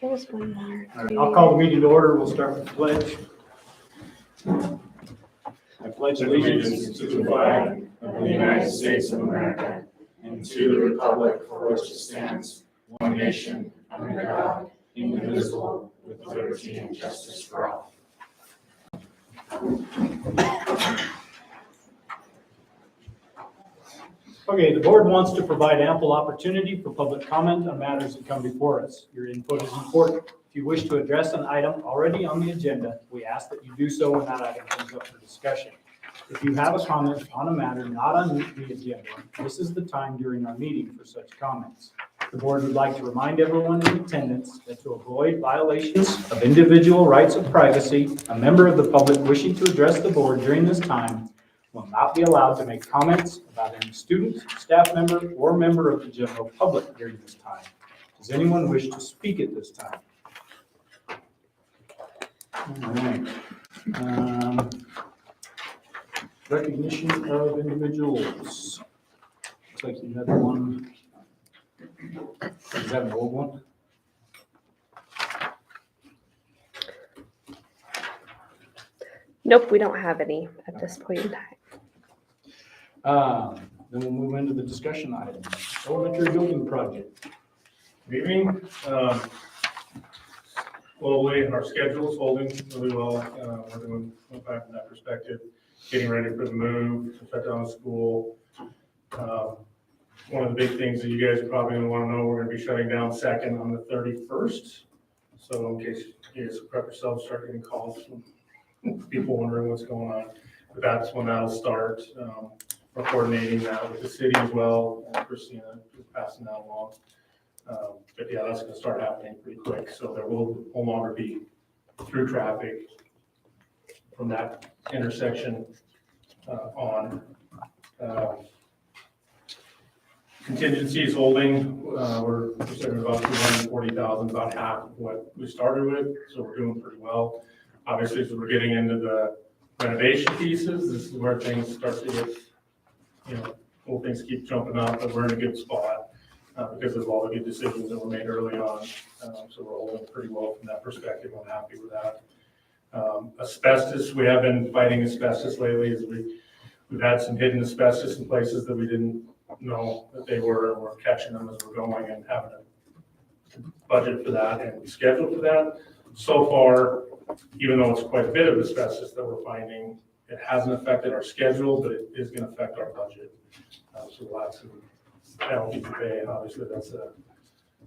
There was one more. All right, I'll call the meeting to order. We'll start with the pledge. I pledge allegiance to the flag of the United States of America and to the republic for which it stands, one nation, under God, indivisible, with liberty and justice for all. Okay, the board wants to provide ample opportunity for public comment on matters that come before us. Your input is important. If you wish to address an item already on the agenda, we ask that you do so when that item comes up for discussion. If you have a comment on a matter not on the agenda, this is the time during our meeting for such comments. The board would like to remind everyone in attendance that to avoid violations of individual rights of privacy, a member of the public wishing to address the board during this time will not be allowed to make comments about any student, staff member, or member of the general public during this time. Does anyone wish to speak at this time? All right. Recognition of individuals. Looks like you had one. Is that an old one? Nope, we don't have any at this point in time. Then we'll move into the discussion items. Elementary building project. Good evening. Slowly, our schedule is holding really well. We're doing well back from that perspective, getting ready for the move, shut down the school. One of the big things that you guys are probably going to want to know, we're going to be shutting down second on the 31st. So in case you guys prep yourselves, start getting calls from people wondering what's going on. But that's when that'll start. We're coordinating that with the city as well, and Christina is passing that along. But yeah, that's going to start happening pretty quick. So there will no longer be through traffic from that intersection on. Contingency is holding. We're sitting about 240,000, about half of what we started with. So we're doing pretty well. Obviously, as we're getting into the renovation pieces, this is where things start to get, little things keep jumping up, but we're in a good spot because of all the good decisions that were made early on. So we're holding pretty well from that perspective. I'm happy with that. Asbestos, we have been fighting asbestos lately. As we've had some hidden asbestos in places that we didn't know that they were, and we're catching them as we're going and having a budget for that and schedule for that. So far, even though it's quite a bit of asbestos that we're finding, it hasn't affected our schedule, but it is going to affect our budget. So we'll have some penalty to pay, and obviously that's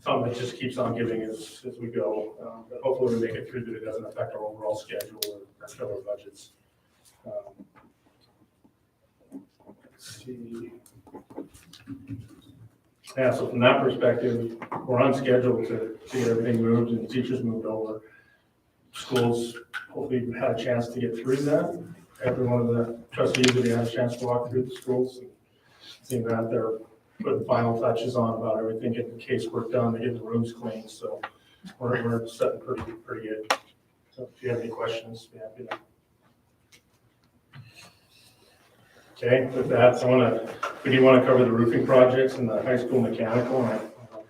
something that just keeps on giving as we go. But hopefully we make it through that it doesn't affect our overall schedule or our filler budgets. Let's see. Yeah, so from that perspective, we're on schedule to get everything moved and teachers moved over. Schools, hopefully we've had a chance to get through that. Every one of the trustees have had a chance to walk through the schools and seeing that they're putting final touches on about everything, getting the casework done, getting the rooms cleaned. So we're setting pretty good. So if you have any questions, be happy to. Okay, with that, we do want to cover the roofing projects and the high school mechanical, and I'll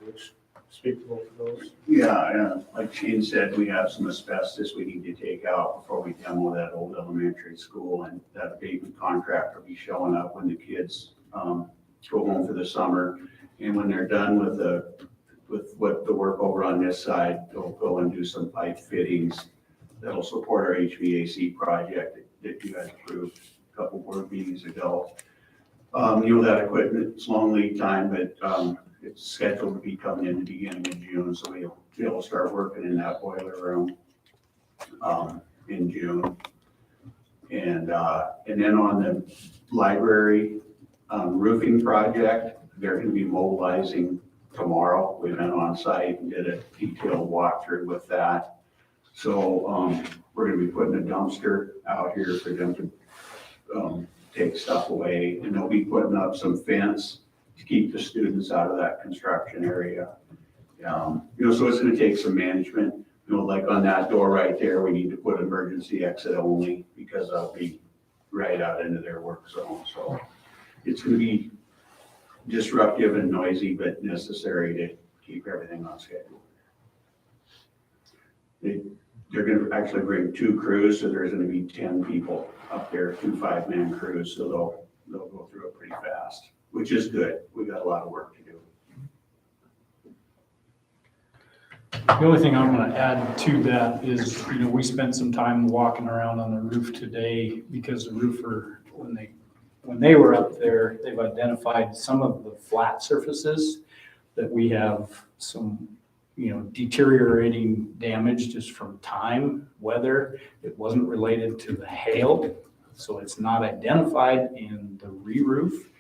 speak to both of those. Yeah, like Shane said, we have some asbestos we need to take out before we demo that old elementary school, and that abatement contract will be showing up when the kids go home for the summer. And when they're done with what the work over on this side, they'll go and do some pipe fittings that'll support our HVAC project that you guys approved a couple board meetings ago. That equipment, it's long lead time, but it's scheduled to be coming in the beginning of June, so we'll be able to start working in that boiler room in June. And then on the library roofing project, they're going to be mobilizing tomorrow. We went on site and did a detailed walkthrough with that. So we're going to be putting a dumpster out here for them to take stuff away, and they'll be putting up some fence to keep the students out of that construction area. So it's going to take some management. Like on that door right there, we need to put emergency exit only because they'll be right out into their work zone. So it's going to be disruptive and noisy, but necessary to keep everything on schedule. They're gonna actually bring 2 crews, so there's gonna be 10 people up there, 2 5-man crews, so they'll go through it pretty fast, which is good. We got a lot of work to do. The only thing I want to add to that is, we spent some time walking around on the roof today because the roofer, when they were up there, they've identified some of the flat surfaces that we have some, deteriorating damage just from time, weather. It wasn't related to the hail, so it's not identified in the re-roof,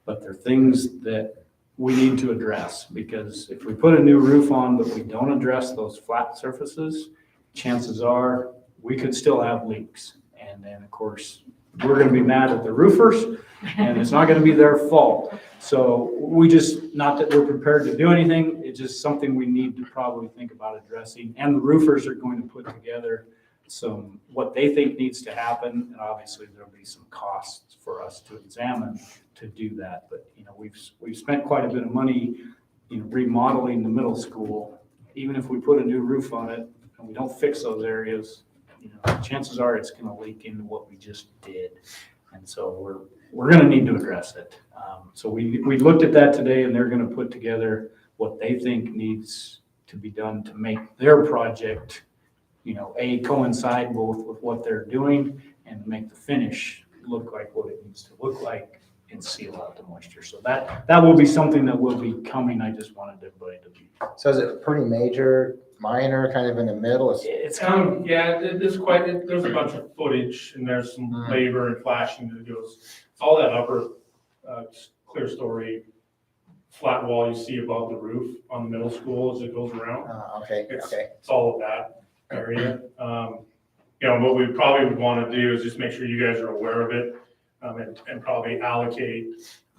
but they're things that we need to address, because if we put a new roof on but we don't address those flat surfaces, chances are we could still have leaks. And then, of course, we're gonna be mad at the roofers, and it's not gonna be their fault. So not that we're prepared to do anything, it's just something we need to probably think about addressing. And the roofers are going to put together what they think needs to happen, and obviously there'll be some costs for us to examine to do that. But, we've spent quite a bit of money, remodeling the middle school. Even if we put a new roof on it and we don't fix those areas, chances are it's gonna leak into what we just did. And so we're gonna need to address it. So we looked at that today, and they're gonna put together what they think needs to be done to make their project, coincide both with what they're doing and make the finish look like what it needs to look like and seal out the moisture. So that will be something that will be coming. I just wanted everybody to be. So is it pretty major, minor, kind of in the middle? It's kind of, There's a bunch of footage, and there's some labor and flashing that goes, it's all that upper, clear story, flat wall you see above the roof on the middle school as it goes around. Okay. It's all of that area. What we probably would want to do is just make sure you guys are aware of it, and probably allocate,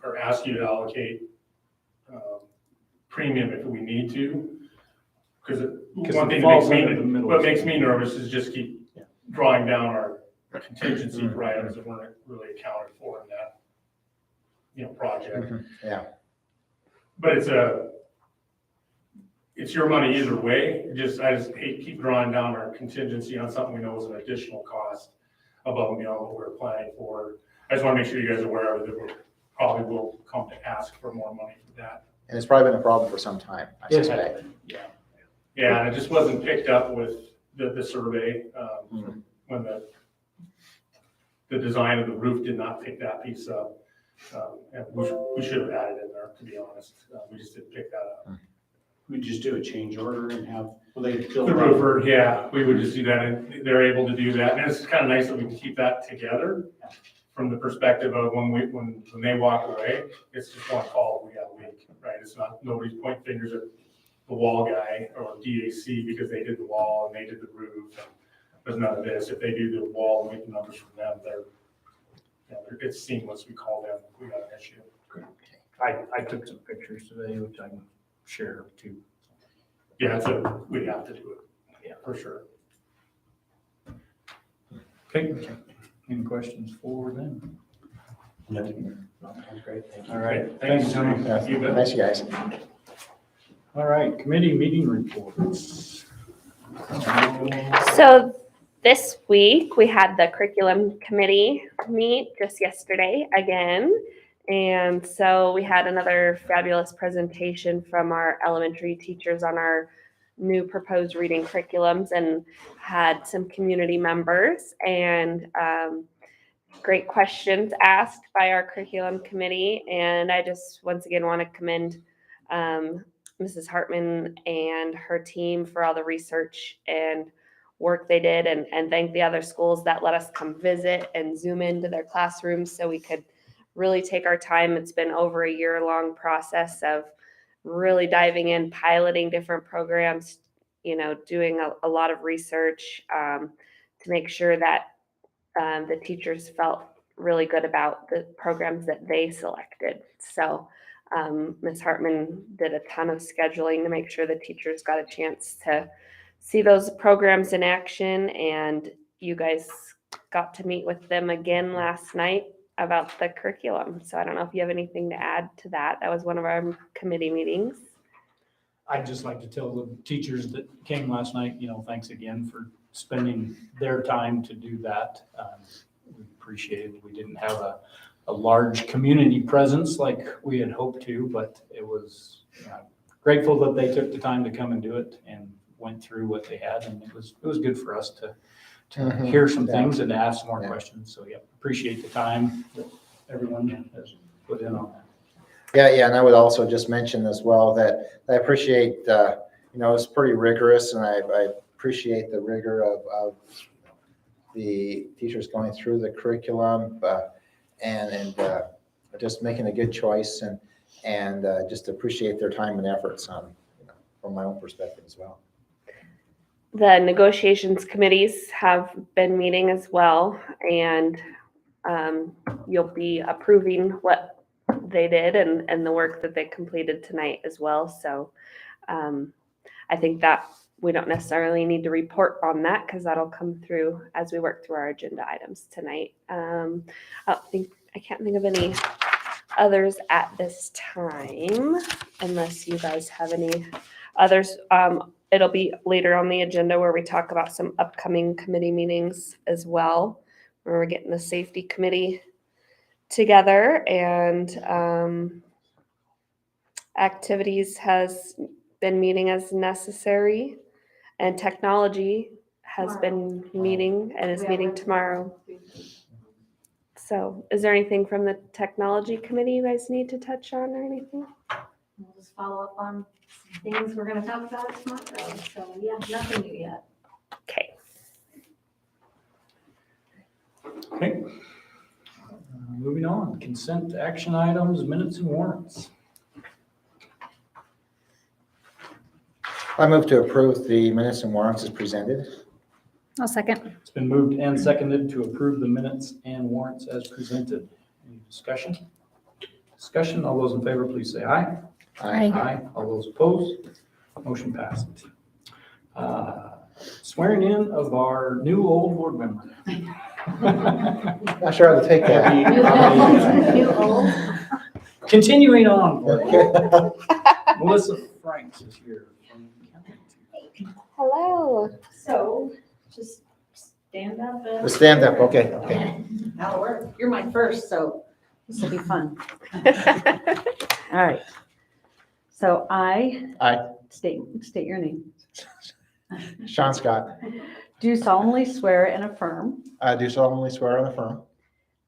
or ask you to allocate premium if we need to. Because one thing what makes me nervous is just keep drawing down our contingency for items that weren't really accounted for in that, project. Yeah. But it's your money either way. I just hate keep drawing down our contingency on something we know is an additional cost above what we're planning for. I just want to make sure you guys are aware of it, that we probably will come to ask for more money for that. And it's probably been a problem for some time, I suspect. Yeah, and it just wasn't picked up with the survey, when the design of the roof did not pick that piece up. And we should have added in there, to be honest. We just didn't pick that up. We just do a change order and they The roofer, we would just do that, and they're able to do that. And it's kind of nice that we can keep that together from the perspective of when they walk away, it's just one call, we got a leak, right? It's not, nobody's pointing fingers at the wall guy or DAC because they did the wall and they did the roof. And there's none of this. If they do the wall and make the numbers from them, it's seamless. We call them, we got an issue. I took some pictures today, which I can share too. Yeah, so we have to do it. Yeah, for sure. Okay. Any questions for them? That's great. Thank you. All right. Thanks, Tony. Yeah. You bet. Thanks, you guys. All right, committee meeting reports. So this week, we had the curriculum committee meet just yesterday again. And so we had another fabulous presentation from our elementary teachers on our new proposed reading curriculums, and had some community members and great questions asked by our curriculum committee. And I just once again want to commend Mrs. Hartman and her team for all the research and work they did, and thank the other schools that let us come visit and zoom into their classrooms so we could really take our time. It's been over a year-long process of really diving in, piloting different programs, doing a lot of research to make sure that the teachers felt really good about the programs that they selected. So Ms. Hartman did a ton of scheduling to make sure the teachers got a chance to see those programs in action, and you guys got to meet with them again last night about the curriculum. So I don't know if you have anything to add to that. That was one of our committee meetings. I'd just like to tell the teachers that came last night, thanks again for spending their time to do that. We appreciate it. We didn't have a large community presence like we had hoped to, but it was grateful that they took the time to come and do it and went through what they had. And it was good for us to Mhm. hear some Yeah. things and to ask some more Yeah. questions. So, appreciate the time that everyone has put in on that. Yeah, and I would also just mention as well that I appreciate, it's pretty rigorous, and I appreciate the rigor of the teachers going through the curriculum, and just making a good choice, and just appreciate their time and efforts from my own perspective as well. The negotiations committees have been meeting as well, and you'll be approving what they did and the work that they completed tonight as well. So I think that we don't necessarily need to report on that because that'll come through as we work through our agenda items tonight. I can't think of any others at this time, unless you guys have any others. It'll be later on the agenda where we talk about some upcoming committee meetings as well, where we're getting the safety committee together, and activities has been meeting as necessary, and technology has been meeting and is meeting tomorrow. So is there anything from the technology committee you guys need to touch on or anything? We'll just follow up on things we're gonna talk about tomorrow, so yeah, nothing new yet. Okay. Okay. Moving on, consent action items, minutes and warrants. I move to approve the minutes and warrants as presented. I'll second. It's been moved and seconded to approve the minutes and warrants as presented. Any discussion? Discussion, all those in favor, please say aye. Aye. All those opposed, motion passed. Swearing in of our new old board member. Not sure how to take that. New old. Continuing on, Melissa Franks is here from Kent. Hello. So, just stand up and. Just stand up, okay. That'll work. You're my first, so this will be fun. All right. So I. Aye. State your name. Sean Scott, Do solemnly swear and affirm I do solemnly swear and affirm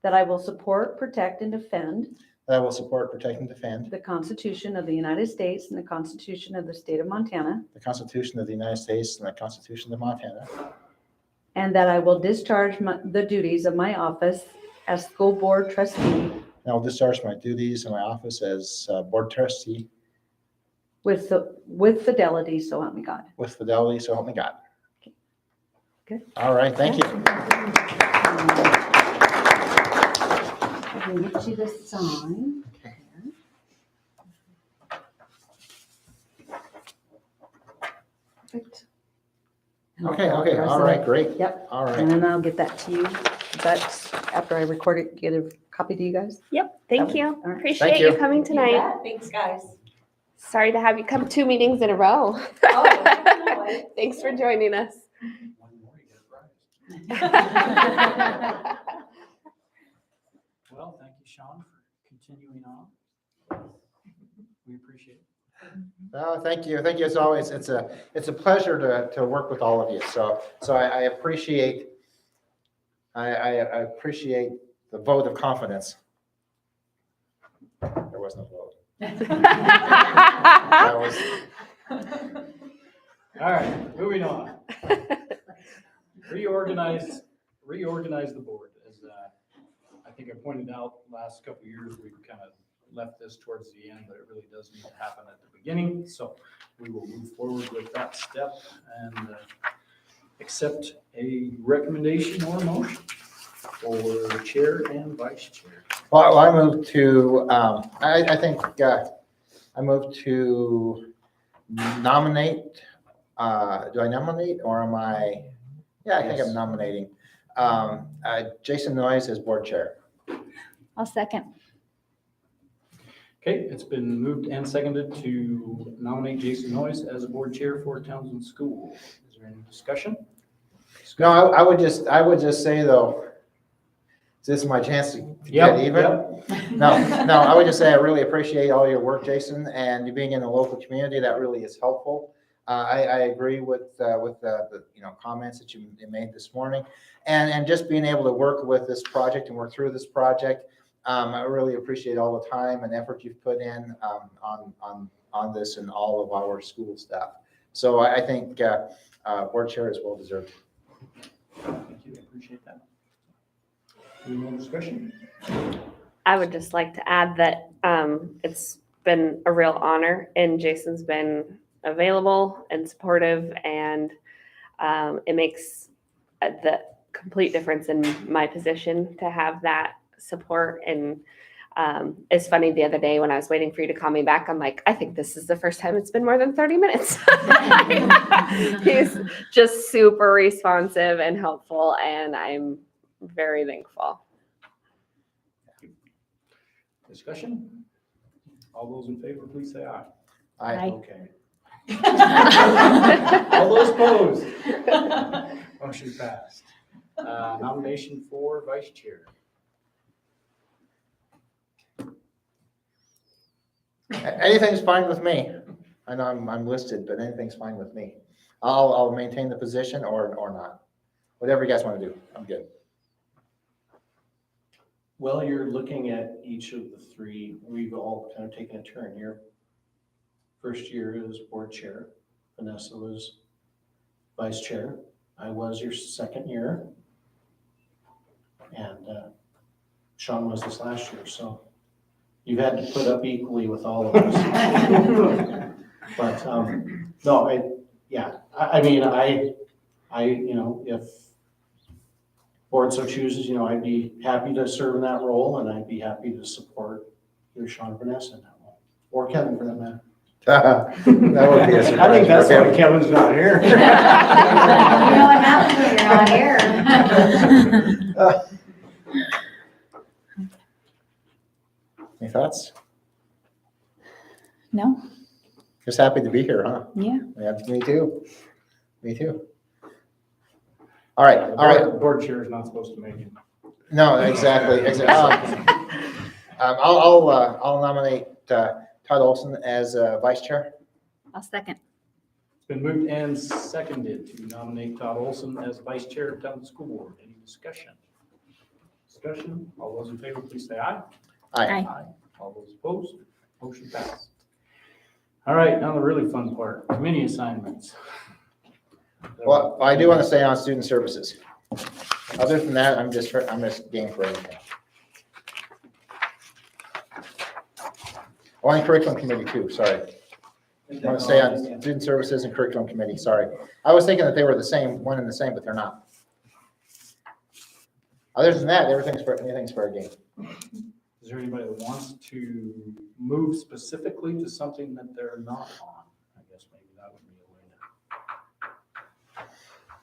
that I will support, protect, and defend that I will support, protect, and defend the Constitution of the United States and the Constitution of the State of Montana, the Constitution of the United States and the Constitution of Montana, and that I will discharge the duties of my office as school board trustee and I will discharge my duties in my office as board trustee with fidelity, so help me God. with fidelity, so help me God. Good. All right, thank you. I can get you to sign. Perfect. And I'll Okay, fill out the rest all of right, it. great. Yep, All right. and then I'll get that to you. That's after I record it, get a copy to you guys. Yep. Thank Okay. you. All right. Appreciate Thank you you. coming tonight. Thanks, guys. Sorry to have you come 2 meetings in a row. Oh, Thanks for joining us. One more, you get a prize. Well, thank you, Sean, for continuing on. We appreciate it. Thank you. Thank you as always. It's a pleasure to work with all of you. So I appreciate, I appreciate the vote of confidence. There was no vote. That was, All right, moving on. Reorganize the board. As I think I pointed out, last couple of years, we've kind of left this towards the end, but it really does need to happen at the beginning. So we will move forward with that step and accept a recommendation or motion for chair and vice chair. well, I move to, I think, I move to nominate, do I nominate or am I? Yeah, I think I'm Yes. nominating, Jason Noyes as board chair. I'll second. Okay, it's been moved and seconded to nominate Jason Noyes as board chair for Townsend School. Is there any discussion? No, I would just say though, this is my chance to get even. No, I would just say I really appreciate all your work, Jason, and you being in the local community, that really is helpful. I agree with the comments that you made this morning, and just being able to work with this project and work through this project. I really appreciate all the time and effort you've put in on this and all of our school staff. So I think board chair is well deserved. Thank you, I appreciate that. Any more discussion? I would just like to add that it's been a real honor, and Jason's been available and supportive, and it makes the complete difference in my position to have that support. And it's funny, the other day when I was waiting for you to call me back, I'm like, I think this is the first time it's been more than 30 minutes. He's just super responsive and helpful, and I'm very thankful. Discussion? All those in favor, please say aye. Aye. Okay. All those opposed? Motion passed. Nomination for vice chair. Anything's fine with me. I know I'm listed, but anything's fine with me. I'll maintain the position or not. Whatever you guys want to do, I'm good. Well, you're looking at each of the three. We've all kind of taken a turn. Your first year as board chair. Vanessa was vice chair. I was your second year. And Sean was this last year. So you've had to put up equally with all of us. But no, I mean, if board so chooses, I'd be happy to serve in that role, and I'd be happy to support either Sean or Vanessa in that role, or Kevin for that matter. That would be a surprise. I think that's for why him. Kevin's not here. You know what happens when you're not here. Any thoughts? No? Just happy to be here, huh? Yeah. Yeah, me too. Me too. All right. Board chair is not supposed to make it. No, exactly. I'll nominate Todd Olson as vice chair. I'll second. It's been moved and seconded to nominate Todd Olson as vice chair of Townsend School Board. Any discussion? Discussion? All those in favor, please say aye. Aye. All those opposed? Motion passed. All right, now the really fun part, committee assignments. Well, I do want to stay on student services. Other than that, I'm just game for anything. Oh, and curriculum committee too, sorry. I want to stay on student services and curriculum committee, sorry. I was thinking that they were the same, one and the same, but they're not. Other than that, anything's fair game. Is there anybody that wants to move specifically to something that they're not on? I guess maybe that would be a way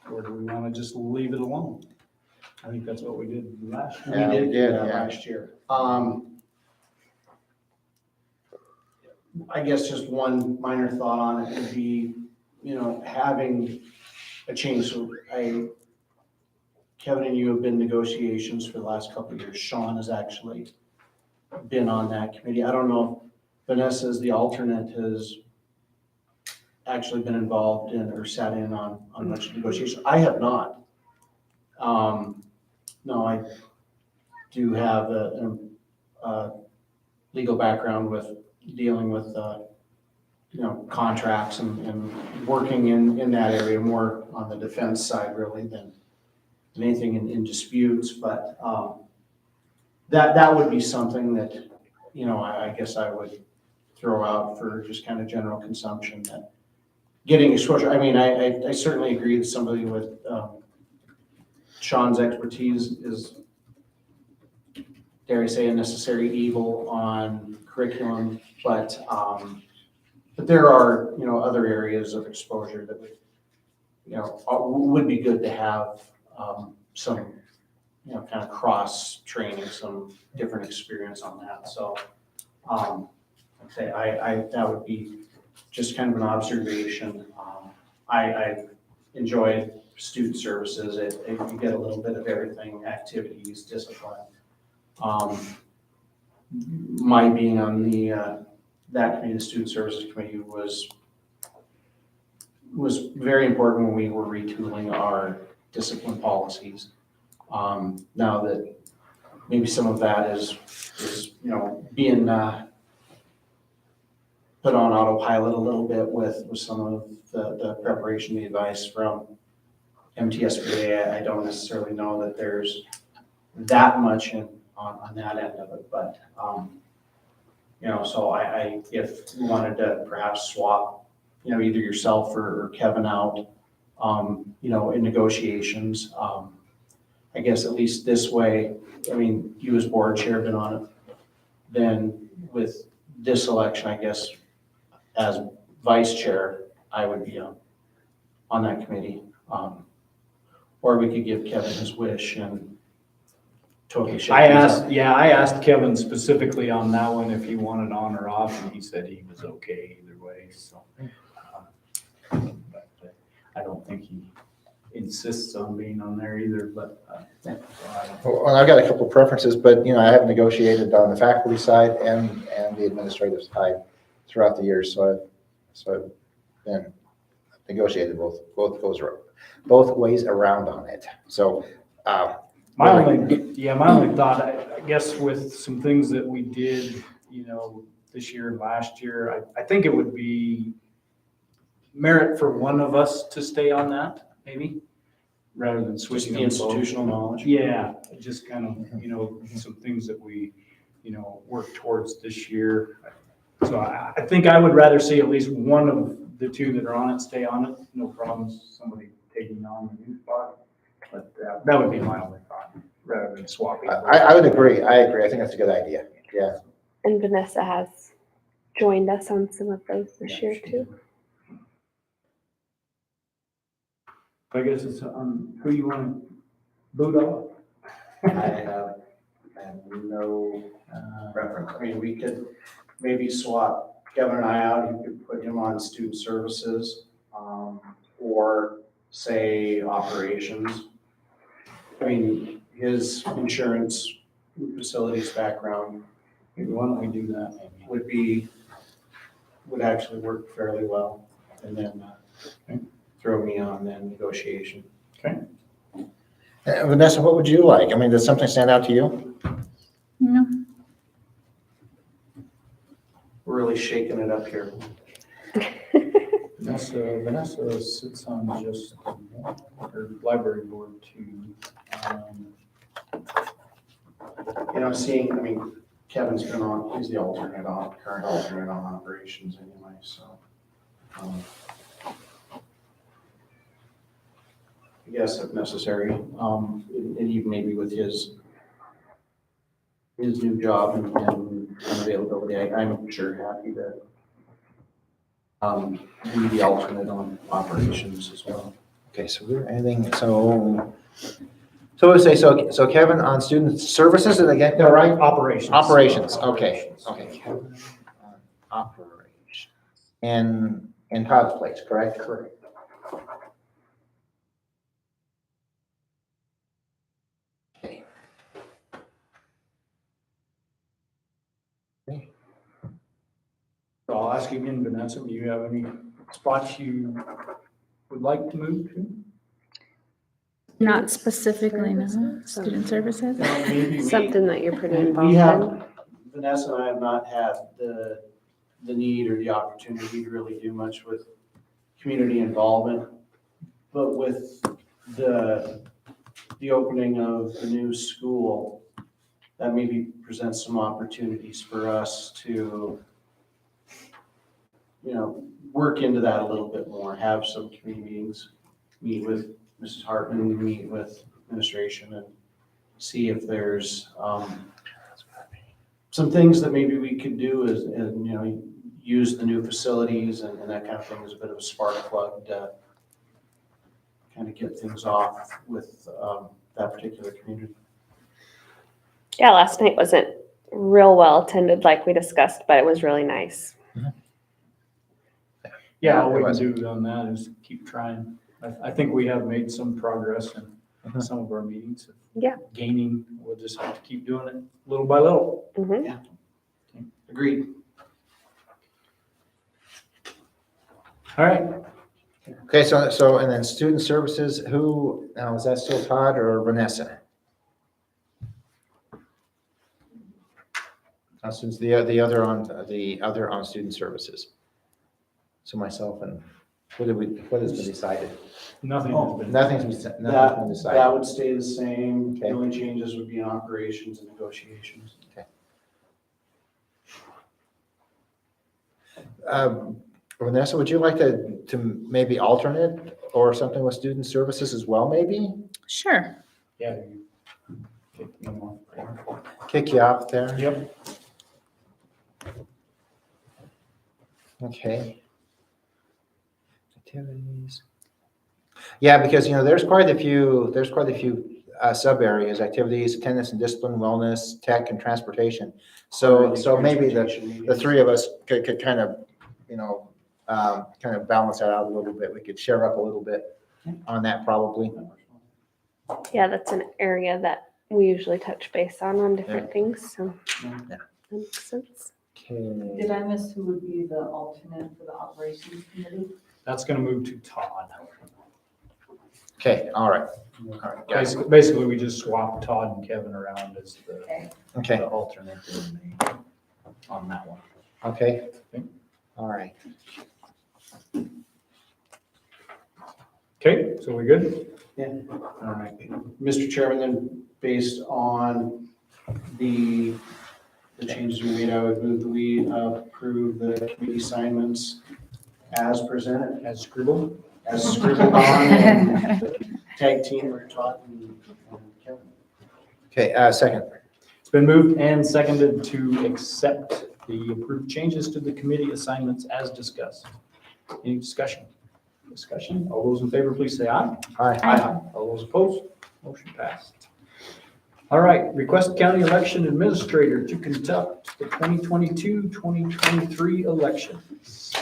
to. Or do we want to just leave it alone? I think that's what we did last year. Yeah, We did do that yeah. last year. I guess just one minor thought on it would be, having a change. So Kevin and you have been in negotiations for the last couple of years. Sean has actually been on that committee. I don't know if Vanessa as the alternate has actually been involved in or sat in on much negotiation. I have not. No, I do have a legal background with dealing with, contracts and working in that area, more on the defense side really than anything in disputes. But that would be something that, I guess I would throw out for just kind of general consumption, that getting exposure. I mean, I certainly agree that somebody with Sean's expertise is, dare I say, a necessary evil on curriculum, but there are, other areas of exposure that would be good to have some, kind of cross training, some different experience on that. So say, that would be just kind of an observation. I enjoy student services. You get a little bit of everything, activities, discipline. My being on that committee, the student services committee, was very important when we were retooling our discipline policies. Now that maybe some of that is being put on autopilot a little bit with some of the preparation, the advice from MTSBA. I don't necessarily know that there's that much on that end of it, but, so if you wanted to perhaps swap, either yourself or Kevin out, in negotiations, I guess at least this way, you as board chair have been on it, then with this election, I guess, as vice chair, I would be on that committee. Or we could give Kevin his wish and totally shake things up. I asked Kevin specifically on that one if he wanted on or off, and he said he was okay either way, so. But I don't think he insists on being on there either, but, Well, I've got a couple of preferences, but, I have negotiated on the faculty side and the administrative side throughout the years, so I've been negotiated both ways around on it. So, my only thought, I guess with some things that we did, this year and last year, I think it would be merit for one of us to stay on that, maybe, rather than Just switching. the them both. institutional knowledge. Yeah, just kind of, some things that we, work towards this year. So I think I would rather see at least one of the two that are on it stay on it. No problems, somebody taking on the new spot. But that would be my only thought, rather than swapping. I would agree. I think that's a good idea. Yeah. And Vanessa has joined us on some of those this year too. I guess it's on who you want to boot off. I have no preference. We could maybe swap Kevin and I out. You could put him on student services, or say operations. His insurance facilities background Maybe why don't we do that? Maybe. would actually work fairly well. And then throw me on then negotiation. Vanessa, what would you like? Does something stand out to you? No. We're really shaking it up here. Vanessa sits on just her library board too. Kevin's been on, he's the current alternate on operations anyway, so. I guess if necessary, and even maybe with his new job and availability, I'm sure happy to be the alternate on operations as well. Okay, so we're adding, so we say, so Kevin on student services, did I get that right? Operations. Operations, okay. Kevin on operations. In Todd's place, correct? Correct. Okay. So I'll ask you again, Vanessa, do you have any spots you would like to move to? Not specifically, no. Student services? Something that you're pretty We involved in. have, Vanessa and I have not had the need or the opportunity to really do much with community involvement. But with the opening of the new school, that maybe presents some opportunities for us to, work into that a little bit more, have some community meetings, meet with Mrs. Hartman, meet with administration, and see if there's some things that maybe we could do as, use the new facilities and that kind of thing as a bit of a spark plug to kind of get things off with that particular community. Yeah, last night wasn't real well attended like we discussed, but it was really nice. Yeah, all we It was. can do on that is keep trying. I think we have made some progress in Mhm. some of our meetings. Yeah. Gaining, we'll just have to keep doing it little by little. Mhm. Agreed. All right, Okay, and then student services, who, now is that still Todd or Vanessa? Students, the other on student services. So myself and, what has been decided? nothing Oh, has been. Nothing's been That decided. would stay the same. The Okay. only changes would be in operations and negotiations. Vanessa, would you like to maybe alternate or something with student services as well, maybe? Sure. Yeah. you kick them off. Kick you out there? Yep. Okay. Activities. Yeah, because, there's quite a few sub areas, activities, attendance and discipline, wellness, tech and transportation. So maybe the three of us could kind of, kind of balance that out a little bit. We could share up a little bit on that probably. Yeah, that's an area that we usually touch base on different things, so. Yeah. That makes sense. Okay. Did I miss who would be the alternate for the operations committee? That's gonna move to Todd. Okay, all right, got it. Basically, we just swapped Todd and Kevin around as Okay. Okay, the alternate on that one. okay, all right. Okay, so we good? Yeah. All right. Mr. Chairman, then based on the changes we made, I would move that we approve the committee assignments as presented, As scribbled? as scribbled on and tag team or Todd and Kevin. Okay, second. It's been moved and seconded to accept the approved changes to the committee assignments as discussed. Any discussion? Discussion? All those in favor, please say aye. Aye. All those opposed? Motion passed. All right, request county election administrator to conduct the 2022-2023 elections.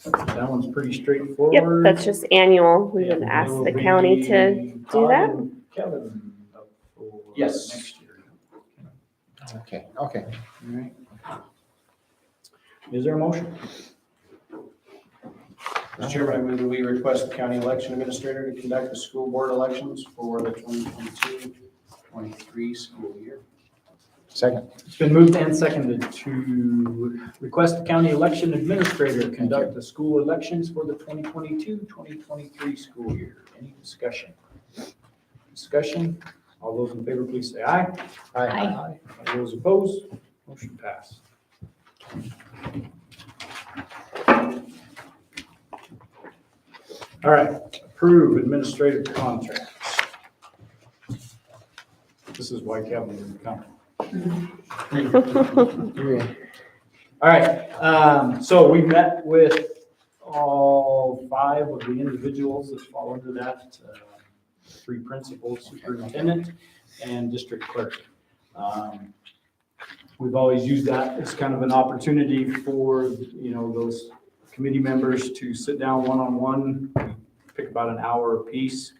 That one's pretty Yep, straightforward. that's just annual. We would And ask it the will county to be do Todd that. and Kevin up for Yes. next year. Okay. All right. Is there a motion? Mr. Chairman, I move that we request the county election administrator to conduct the school board elections for the 2022-23 school year. Second. It's been moved and seconded to request the county election administrator conduct the school elections for the 2022-2023 school year. Any discussion? Discussion? All those in favor, please say aye. Aye. All those opposed? Motion passed. All right, approve administrative contracts. This is why Kevin didn't come. All right, so we met with all 5 of the individuals that fall under that, 3 principals, superintendent, and district clerk. We've always used that as kind of an opportunity for, those committee members to sit down one-on-one, pick about an hour apiece,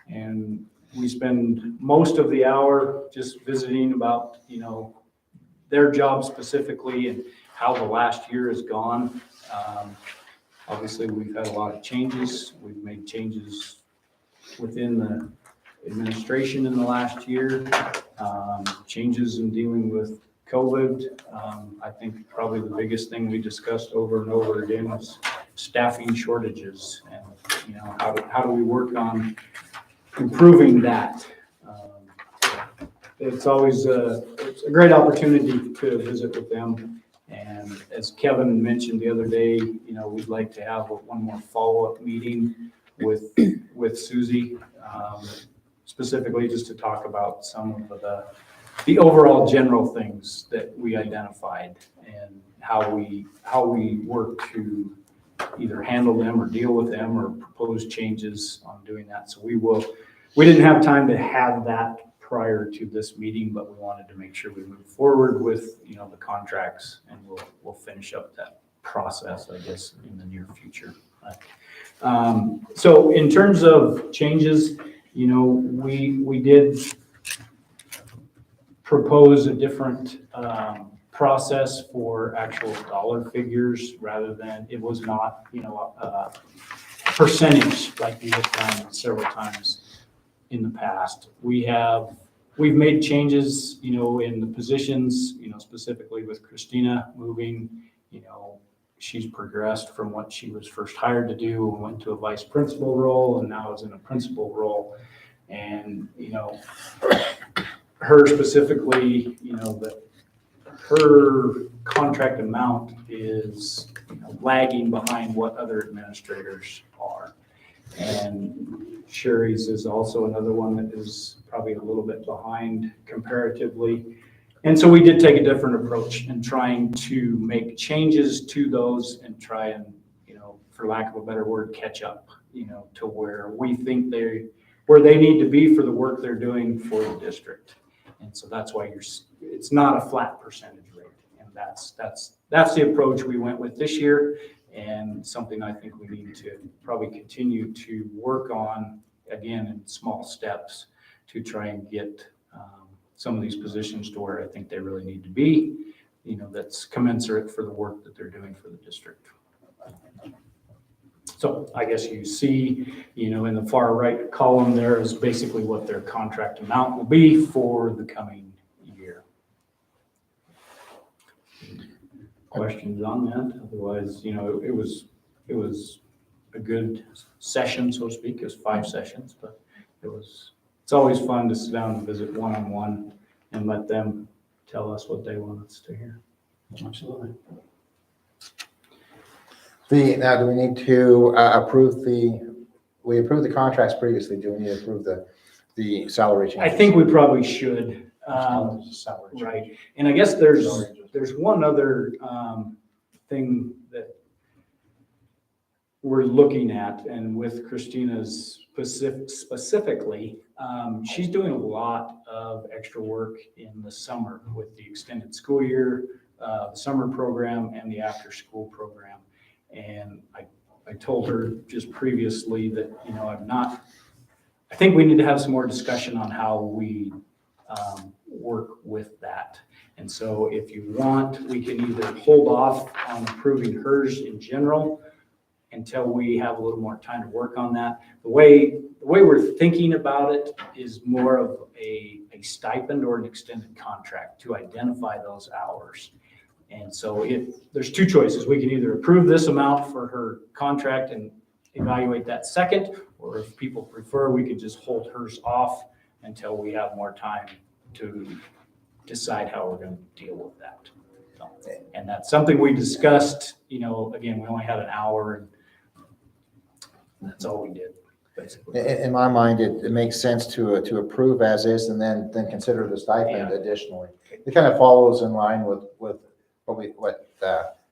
and we spend most of the hour just visiting about, their job specifically and how the last year has gone. Obviously, we've had a lot of changes. We've made changes within the administration in the last year, changes in dealing with COVID. I think probably the biggest thing we discussed over and over again was staffing shortages and, how do we work on improving that? It's always it's a great opportunity to visit with them. And as Kevin mentioned the other day, we'd like to have one more follow-up meeting with Susie, specifically just to talk about some of the overall general things that we identified and how we work to either handle them or deal with them or propose changes on doing that. So we didn't have time to have that prior to this meeting, but we wanted to make sure we move forward with, the contracts, and we'll finish up that process, I guess, in the near future. So in terms of changes, we did propose a different process for actual dollar figures rather than, it was not, a percentage like we have done several times in the past. We've made changes, in the positions, specifically with Christina moving, she's progressed from what she was first hired to do and went to a vice principal role and now is in a principal role. And, her specifically, that her contract amount is lagging behind what other administrators are. And Sherry's is also another one that is probably a little bit behind comparatively. And so we did take a different approach in trying to make changes to those and try and, for lack of a better word, catch up, to where we think where they need to be for the work they're doing for the district. And so that's why it's not a flat percentage rate. And that's the approach we went with this year, and something I think we need to probably continue to work on, again, in small steps to try and get some of these positions to where I think they really need to be, that's commensurate for the work that they're doing for the district. So I guess you see, in the far right column there is basically what their contract amount will be for the coming year. Questions on that? Otherwise, it was a good session, so to speak. It was 5 sessions, but it's always fun to sit down and visit one-on-one and let them tell us what they want us to hear. Absolutely. Now, do we need to approve we approved the contracts previously, do we need to approve the salary changes? I think we probably should. There's a salary change. Right. And I guess there's one other thing that we're looking at, and with Christina's specifically, she's doing a lot of extra work in the summer with the extended school year, the summer program, and the after-school program. And I told her just previously that, I think we need to have some more discussion on how we work with that. And so if you want, we can either hold off on approving hers in general until we have a little more time to work on that. The way we're thinking about it is more of a stipend or an extended contract to identify those hours. And so there's 2 choices. We can either approve this amount for her contract and evaluate that second, or if people prefer, we could just hold hers off until we have more time to decide how we're going to deal with that. So, and that's something we discussed, again, we only had an hour, and that's all we did, basically. In my mind, it makes sense to approve as is and then consider the stipend additionally. It kind of follows in line with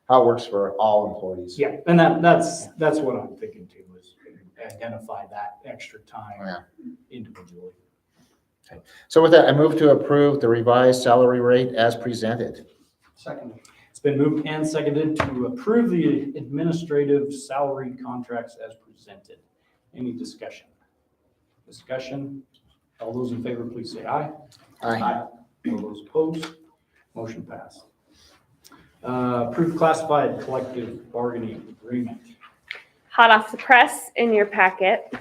how it works for all employees. Yeah, and that's what I'm thinking too, is identify that extra time individually. Okay. So with that, I move to approve the revised salary rate as presented. Second. It's been moved and seconded to approve the administrative salary contracts as presented. Any discussion? All those in favor, please say aye. Aye. All those opposed? Motion passed. Approved classified collective bargaining agreement. Hot off the press in your packet.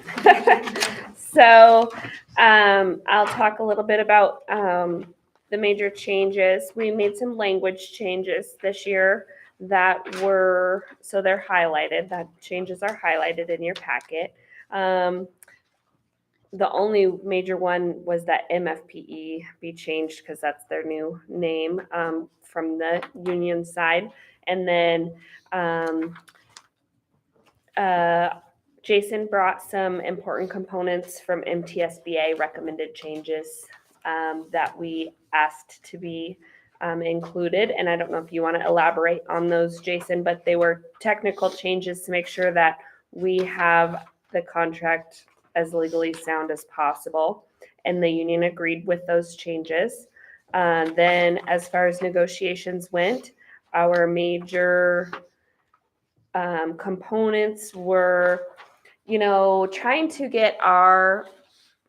So I'll talk a little bit about the major changes. We made some language changes this year that so they're highlighted. That changes are highlighted in your packet. The only major one was that MFPE be changed because that's their new name from the union side. And then Jason brought some important components from MTSBA recommended changes that we asked to be included. And I don't know if you want to elaborate on those, Jason, but they were technical changes to make sure that we have the contract as legally sound as possible. and the union agreed with those changes. Then as far as negotiations went, our major components were, trying to get our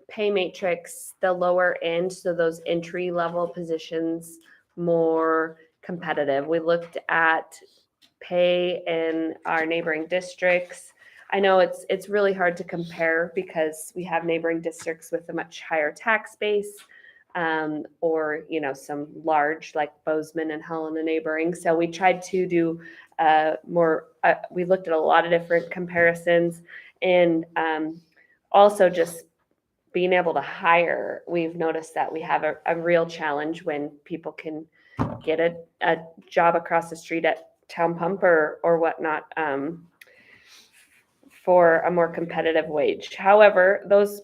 pay matrix, the lower end, so those entry level positions, more competitive. We looked at pay in our neighboring districts. I know it's really hard to compare because we have neighboring districts with a much higher tax base, or some large like Bozeman and Helena neighboring. So we tried to do more. We looked at a lot of different comparisons, and also just being able to hire. We've noticed that we have a real challenge when people can get a job across the street at Town Pump or whatnot, for a more competitive wage. However, those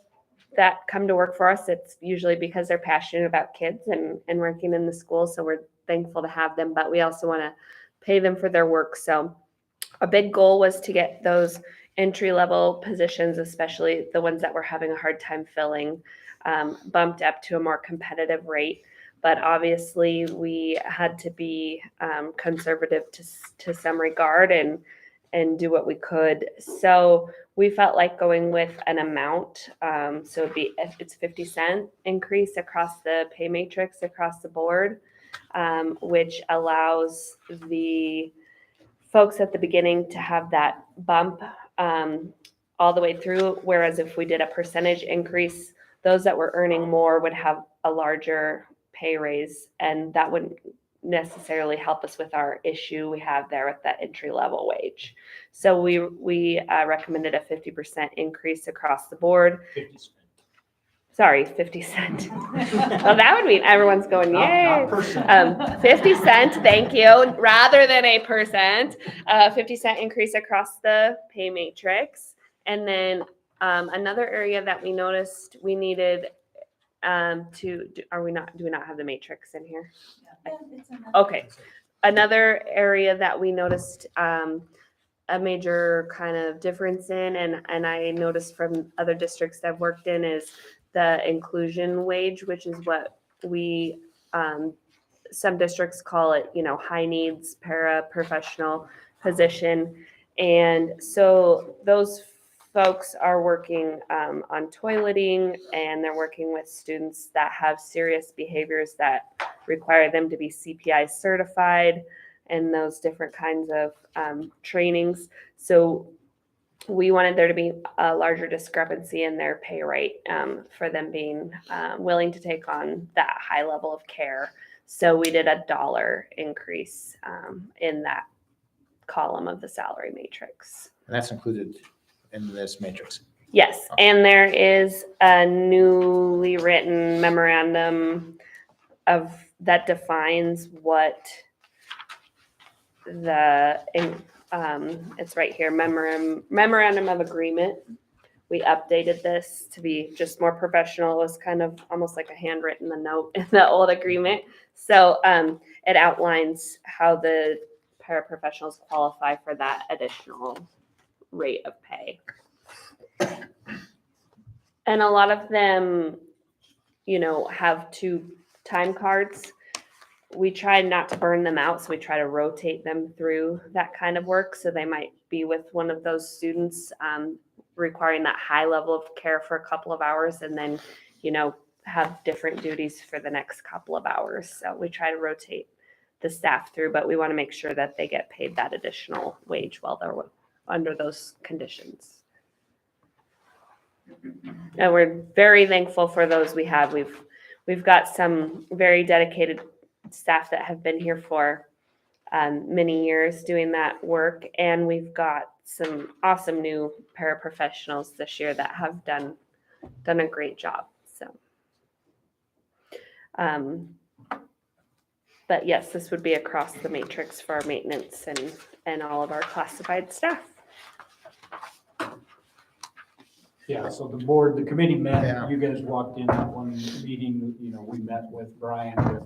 that come to work for us, it's usually because they're passionate about kids and working in the school. So we're thankful to have them, but we also want to pay them for their work. So a big goal was to get those entry level positions, especially the ones that we're having a hard time filling, bumped up to a more competitive rate. But obviously we had to be conservative to some regard and do what we could. So we felt like going with an amount. So it's 50-cent increase across the pay matrix across the board, which allows the folks at the beginning to have that bump all the way through. Whereas if we did a percentage increase, those that were earning more would have a larger pay raise, and that wouldn't necessarily help us with our issue we have there with that entry level wage. So we recommended a 50% increase across the board. 50 cents. Sorry, 50 cent. Well, that would mean everyone's going, yay. Not percent. 50 cent, thank you, rather than a percent. 50-cent increase across the pay matrix. And then another area that we noticed we needed do we not have the matrix in here? Okay. Another area that we noticed a major kind of difference in, and I noticed from other districts that I've worked in, is the inclusion wage, which is what we, some districts call it, high needs paraprofessional position. And so those folks are working on toileting, and they're working with students that have serious behaviors that require them to be CPI certified and those different kinds of trainings. So we wanted there to be a larger discrepancy in their pay rate for them being willing to take on that high level of care. So we did $1 increase in that column of the salary matrix. And that's included in this matrix. Yes, and there is a newly written memorandum that defines what it's right here, memorandum of agreement. We updated this to be just more professional. It was kind of almost like a handwritten note in the old agreement. So it outlines how the paraprofessionals qualify for that additional rate of pay. And a lot of them, have 2 time cards. We try not to burn them out, so we try to rotate them through that kind of work. So they might be with one of those students requiring that high level of care for a couple of hours, and then, have different duties for the next couple of hours. So we try to rotate the staff through, but we want to make sure that they get paid that additional wage while they're under those conditions. And we're very thankful for those we have. We've got some very dedicated staff that have been here for many years doing that work, and we've got some awesome new paraprofessionals this year that have done a great job. So, but yes, this would be across the matrix for our maintenance and all of our classified staff. Yeah, so the committee met, Yeah. you guys walked in that one meeting, we met with Brian with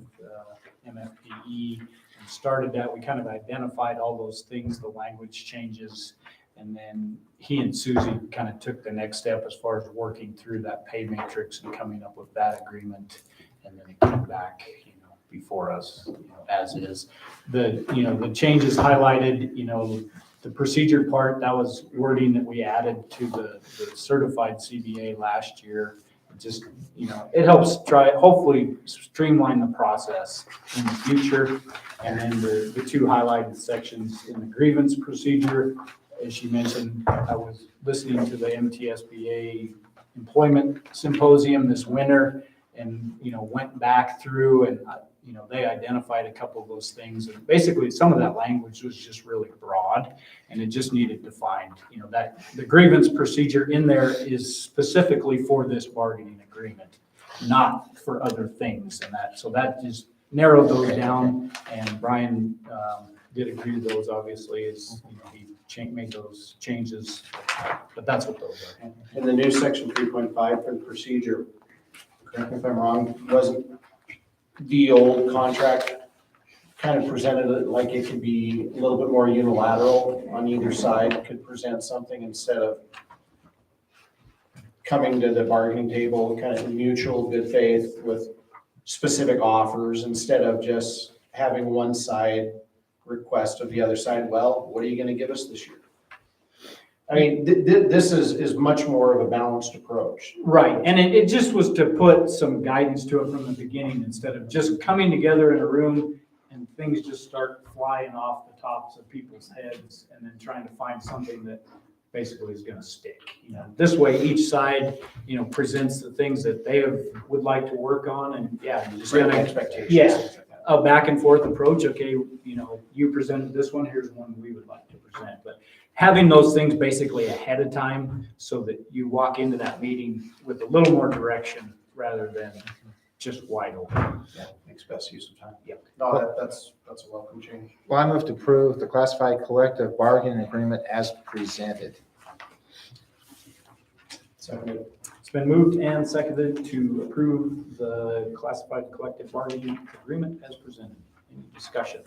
MFPE and started that. We kind of identified all those things, the language changes, And then he and Susie kind of took the next step as far as working through that pay matrix and coming up with that agreement. And then it came back, before us, as is. The changes highlighted, the procedure part, that was wording that we added to the certified CBA last year. It just, it helps hopefully streamline the process in the future. And then the two highlighted sections in the grievance procedure, as she mentioned, I was listening to the MTSBA employment symposium this winter and, went back through and, they identified a couple of those things. And basically, some of that language was just really broad and it just needed defined, that the grievance procedure in there is specifically for this bargaining agreement, not for other things and that. So that just narrowed those down, and Brian did agree to those, obviously, as he made those changes, but that's what those are. In the new section 3.5 for the procedure, correct me if I'm wrong, wasn't the old contract kind of presented it like it could be a little bit more unilateral on either side, could present something instead of coming to the bargaining table kind of in mutual good faith with specific offers instead of just having one side request of the other side, well, what are you going to give us this year? I mean, this is much more of a balanced approach. Right, and it just was to put some guidance to it from the beginning instead of just coming together in a room and things just start flying off the tops of people's heads and then trying to find something that basically is going to stick. This way, each side, presents the things that they would like to work on, and yeah, you just Set gotta expectations. Yeah. A back and forth approach. Okay, you presented this one, here's one we would like to present. But having those things basically ahead of time so that you walk into that meeting with a little more direction rather than just wide open. Yeah, makes best use of time. Yep. No, that's a welcome change. Well, I move to approve the classified collective bargaining agreement as presented. Seconded. It's been moved and seconded to approve the classified collective bargaining agreement as presented. Any discussion?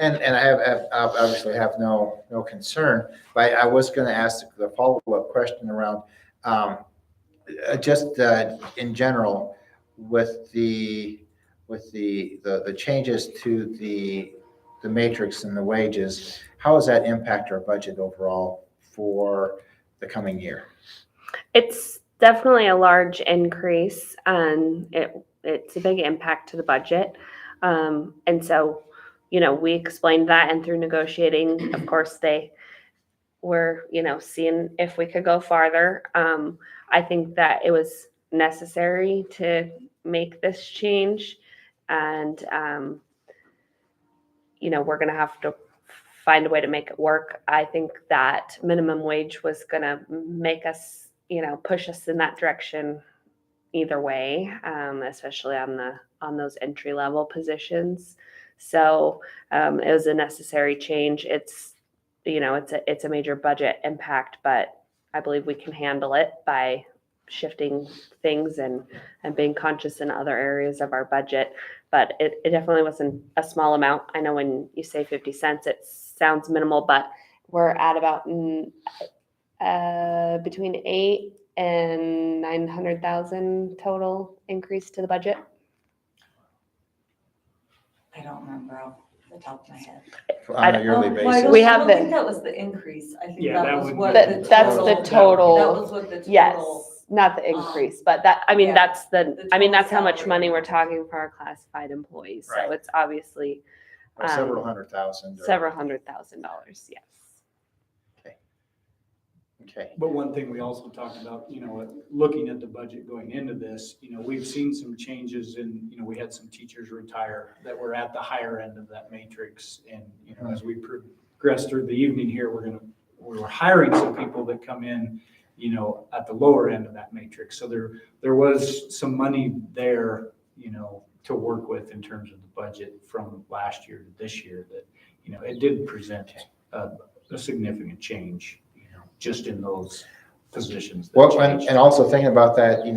And I obviously have no concern, but I was going to ask the follow-up question around just in general with the changes to the matrix and the wages. How does that impact our budget overall for the coming year? It's definitely a large increase, and it's a big impact to the budget. And so, we explained that, and through negotiating, of course, they were, seeing if we could go farther. I think that it was necessary to make this change, and, we're going to have to find a way to make it work. I think that minimum wage was going to make us, push us in that direction either way, especially on those entry level positions. So it was a necessary change. It's a major budget impact, but I believe we can handle it by shifting things and being conscious in other areas of our budget. But it definitely wasn't a small amount. I know when you say 50 cents, it sounds minimal, but we're at about between 8 and 900,000 total increase to the budget. I don't remember off the top of my head. On a yearly Well, I basis? We don't- have I don't the- think that was the increase. I think Yeah, that that was would what be- the That's total. the total. That was what the total. Yes, not the increase, but that, yeah, that's the that's how total much salary. money we're talking for our classified employees. So Right. it's obviously Several $100,000. several $100,000. Yes. Okay. But one thing we also talked about, looking at the budget going into this, we've seen some changes in, we had some teachers retire that were at the higher end of that matrix. And, as we progress through the evening here, we're hiring some people that come in, at the lower end of that matrix. So there was some money there, to work with in terms of the budget from last year to this year that, it did present a significant change, just in those positions. that Well, changed. and also thinking about that, I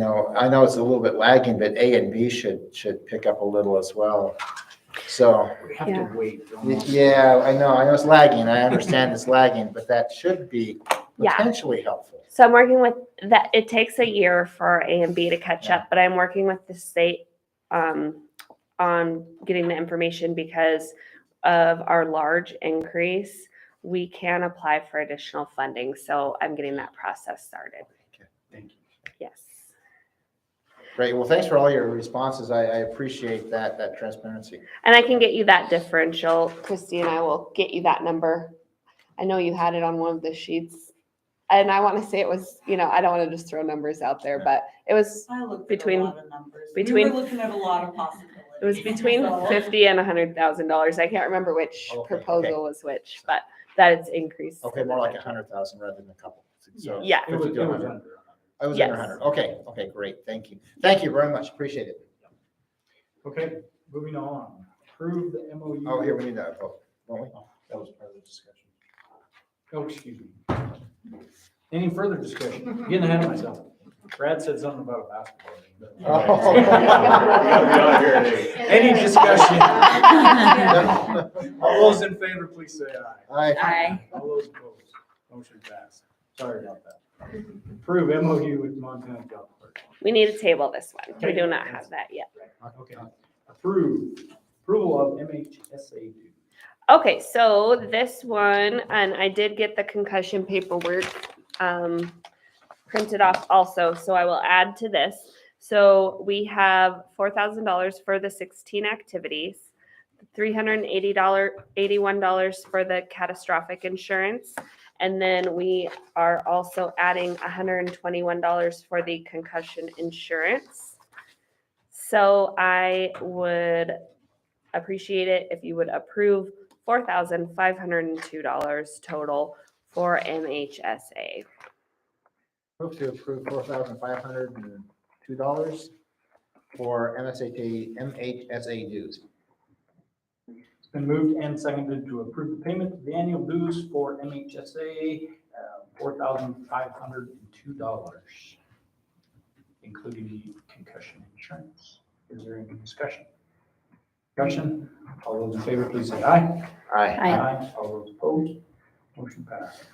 know it's a little bit lagging, but A and B should pick up a little as well. So, We have Yeah. to wait. almost. yeah, I know it's lagging. I understand it's lagging, but that should be Yeah. potentially helpful. So I'm working with that. It takes a year for A and B to catch up, but I'm working with the state on getting the information because of our large increase. We can apply for additional funding, so I'm getting that process started. Thank you. Yes. Great. Well, thanks for all your responses. I appreciate that transparency. And I can get you that differential. Christy and I will get you that number. I know you had it on one of the sheets. And I want to say it was, I don't want to just throw numbers out there, but it was I looked Between- at a lot of numbers. between- We were looking at a lot of possibilities. It was between So- $50,000 and $100,000. I can't remember which Okay, proposal was which, but that it's increased. Okay, more like 100,000 rather than a couple. So Yeah. It was 50 to under 100. 100. I was Yes. under 100. Okay, great. Thank you. Thank you very much. Appreciate it. Okay, moving on. Approve the MOU. Oh, here we need that vote, don't we? That was part of the discussion. Oh, excuse me. Any further discussion? Getting ahead of myself. Brad said something about a basketball game. but- Oh. Any discussion? All those in favor, please say aye. Aye. All those opposed, motion passed. Sorry about that. Approve MOU with Montana Job Corps. We need to table this one. We do not have that yet. Okay. Approval of MHSA dues. Okay, so this one, and I did get the concussion paperwork printed off also, so I will add to this. So we have $4,000 for the 16 activities, $381 for the catastrophic insurance, and then we are also adding $121 for the concussion insurance. So I would appreciate it if you would approve $4,502 total for MHSA. Move to approve $4,502 for MHSA dues. It's been moved and seconded to approve the payment of the annual dues for MHSA, $4,502, including the concussion insurance. Is there any discussion? Discussion? All those in favor, please say aye. Aye. All those opposed, motion passed.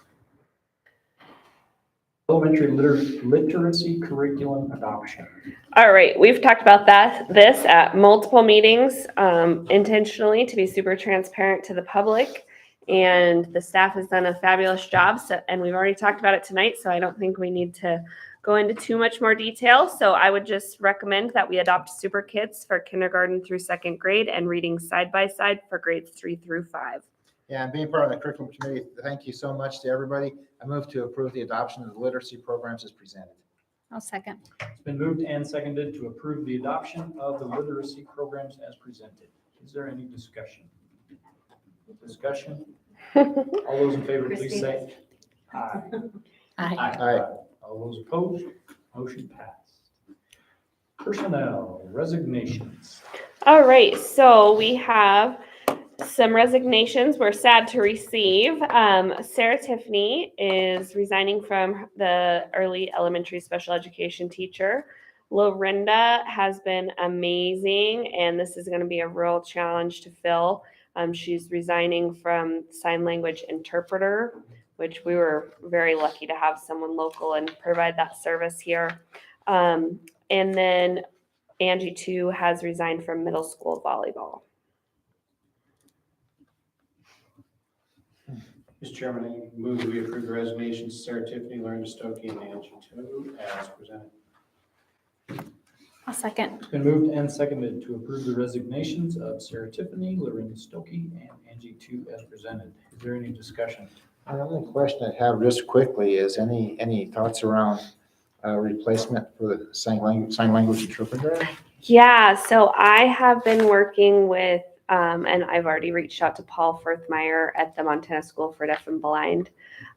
Elementary literacy curriculum adoption. All right, we've talked about this at multiple meetings, intentionally to be super transparent to the public. And the staff has done a fabulous job, and we've already talked about it tonight, so I don't think we need to go into too much more detail. So I would just recommend that we adopt Super Kids for kindergarten through second grade and reading side by side for grades 3 through 5. Yeah, and being part of the curriculum committee, thank you so much to everybody. I move to approve the adoption of the literacy programs as presented. I'll second. It's been moved and seconded to approve the adoption of the literacy programs as presented. Is there any discussion? Discussion? All those in favor, please say aye. Aye. Aye. All those opposed, motion passed. Personnel resignations. All right, so we have some resignations we're sad to receive. Sarah Tiffany is resigning from the early elementary special education teacher. Lorinda has been amazing, and this is going to be a real challenge to fill. She's resigning from sign language interpreter, which we were very lucky to have someone local and provide that service here. And then Angie too has resigned from middle school volleyball. Mr. Chairman, I move that we approve the resignations, Sarah Tiffany, Lauren Stokey, and Angie Tu as presented. I'll second. It's been moved and seconded to approve the resignations of Sarah Tiffany, Lorinda Stokey, and Angie Tu as presented. Is there any discussion? The only question I have just quickly is any thoughts around replacement for the sign language interpreter? Yeah, so I have been working with, and I've already reached out to Paul Firthmeyer at the Montana School for Deaf and Blind.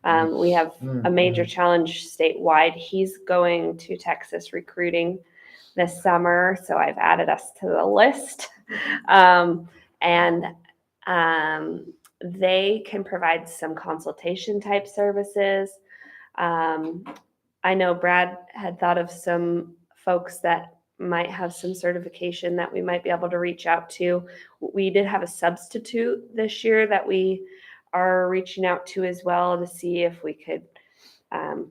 We have a major challenge statewide. He's going to Texas recruiting this summer, so I've added us to the list. They can provide some consultation type services. I know Brad had thought of some folks that might have some certification that we might be able to reach out to. We did have a substitute this year that we are reaching out to as well to see if we could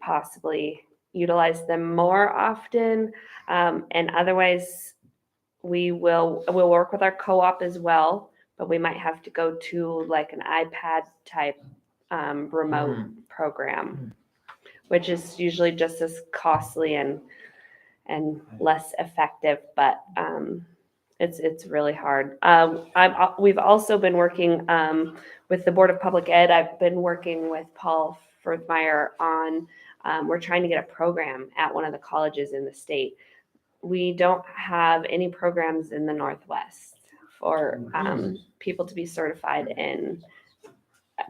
possibly utilize them more often. And otherwise, we'll work with our co-op as well, but we might have to go to like an iPad type remote program, which is usually just as costly and less effective, but it's really hard. We've also been working with the Board of Public Ed. I've been working with Paul Firthmeyer on, we're trying to get a program at one of the colleges in the state. We don't have any programs in the Northwest for people to be certified in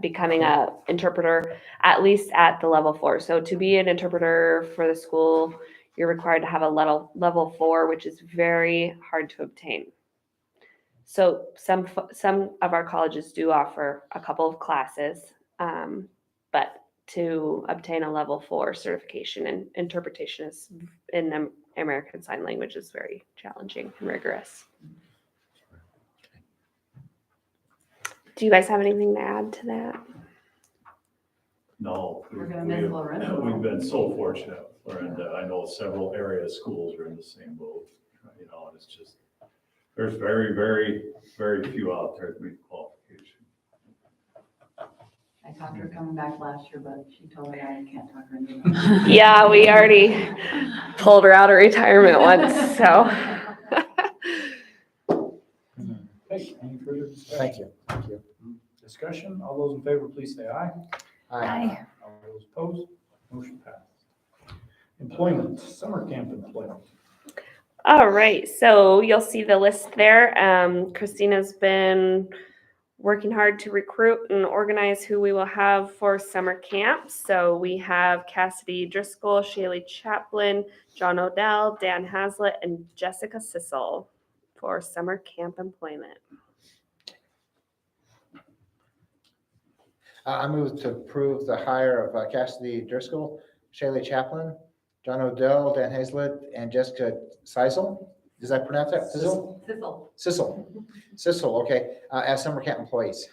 becoming a interpreter, at least at the level 4. So to be an interpreter for the school, you're required to have a level 4, which is very hard to obtain. So some of our colleges do offer a couple of classes, but to obtain a level 4 certification in interpretation is in American Sign Language is very challenging and rigorous. Do you guys have anything to add to that? No, We're gonna miss Lorenzo. we've been so fortunate, and I know several area schools are in the same boat, and it's just, there's very, very, very few out there that meet qualification. I talked to her coming back last year, but she told me I can't talk her anymore. Yeah, we already pulled her out of retirement once, so. Okay, any further discussion? Thank you, thank you. Discussion, all those in favor, please say aye. Aye. All those opposed, motion passed. Employment, summer camp employment. All right, so you'll see the list there. Christina's been working hard to recruit and organize who we will have for summer camp. So we have Cassidy Driscoll, Shaylee Chaplin, John Odell, Dan Hazlitt, and Jessica Sissel for summer camp employment. I move to approve the hire of Cassidy Driscoll, Shaylee Chaplin, John Odell, Dan Hazlett, and Jessica Sissel. Does that pronounce that? Sissel? Sissel, okay, as summer camp employees.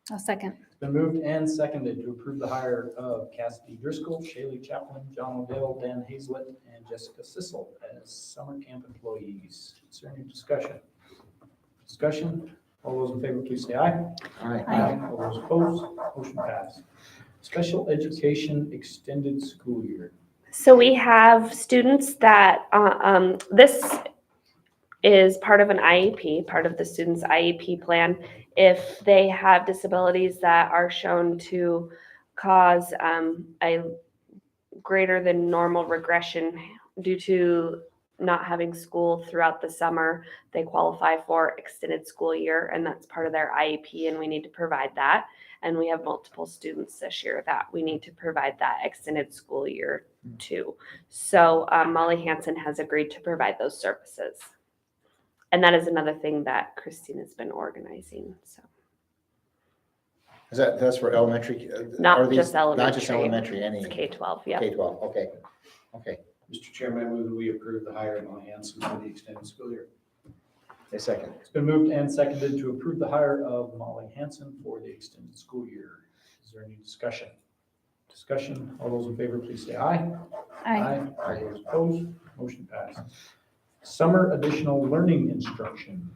I'll second. It's been moved and seconded to approve the hire of Cassidy Driscoll, Shaylee Chaplin, John Odell, Dan Hazlett, and Jessica Sissel as summer camp employees. Is there any discussion? Discussion? All those in favor, please say aye. Aye. All those opposed, motion passed. Special education extended school year. So we have students that, this is part of an IEP, part of the student's IEP plan. If they have disabilities that are shown to cause a greater than normal regression due to not having school throughout the summer, they qualify for extended school year, and that's part of their IEP, and we need to provide that. And we have multiple students this year that we need to provide that extended school year to. So Molly Hansen has agreed to provide those services. And that is another thing that Christina's been organizing, so. Is that's for elementary? Not are these- just elementary. Not just elementary, any It's K-12, yeah. K-12, okay, okay. Mr. Chairman, I move that we approve the hire of Molly Hanson for the extended school year. A second. It's been moved and seconded to approve the hire of Molly Hansen for the extended school year. Is there any discussion? Discussion, all those in favor, please say aye. Aye. All those opposed, motion passed. Summer additional learning instruction.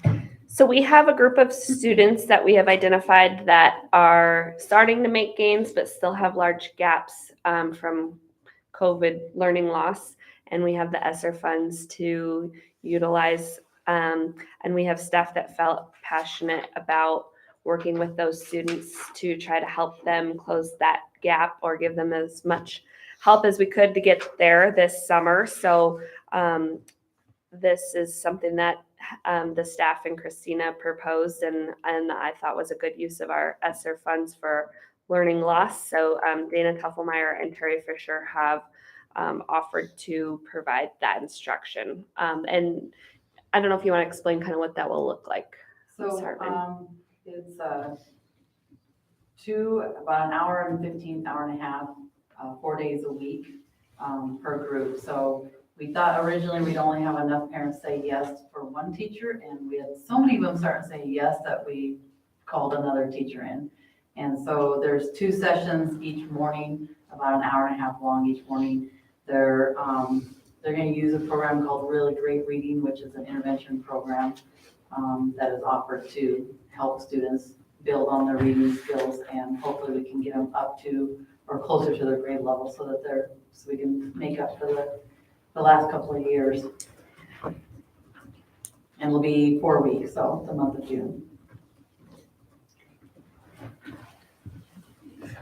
So we have a group of students that we have identified that are starting to make gains, but still have large gaps from COVID learning loss. And we have the ESSER funds to utilize. And we have staff that felt passionate about working with those students to try to help them close that gap or give them as much help as we could to get there this summer. So this is something that the staff and Christina proposed and I thought was a good use of our ESSER funds for learning loss. So Dana Tuffelmeyer and Terry Fisher have offered to provide that instruction. And I don't know if you want to explain kind of what that will look like. Ms. So, Hartman. it's about an hour and 15, hour and a half, 4 days a week per group. So we thought originally we'd only have enough parents say yes for one teacher, and we had so many of them starting saying yes that we called another teacher in. And so there's 2 sessions each morning about an hour and a half long each morning. They're going to use a program called Really Great Reading, which is an intervention program that is offered to help students build on their reading skills, and hopefully we can get them up to or closer to their grade level so we can make up for the last couple of years. And it'll be 4 weeks, so the month of June.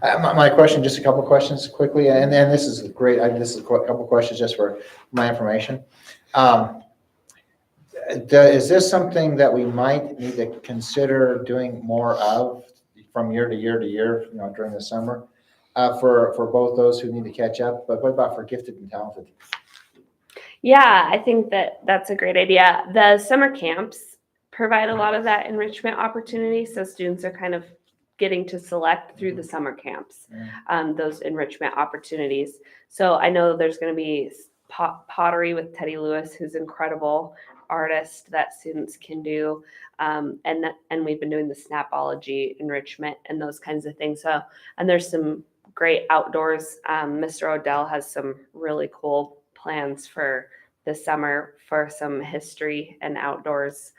My question, just a couple of questions quickly, and then this is great. This is a couple of questions just for my information. Is this something that we might need to consider doing more of from year to year to year, during the summer, for both those who need to catch up? But what about for gifted and talented? Yeah, I think that's a great idea. The summer camps provide a lot of that enrichment opportunity. So students are kind of getting to select through the summer camps, those enrichment opportunities. So I know there's going to be pottery with Teddy Lewis, who's an incredible artist that students can do. And we've been doing the Snapology enrichment and those kinds of things. So, and there's some great outdoors. Mr. Odell has some really cool plans for the summer for some history and outdoors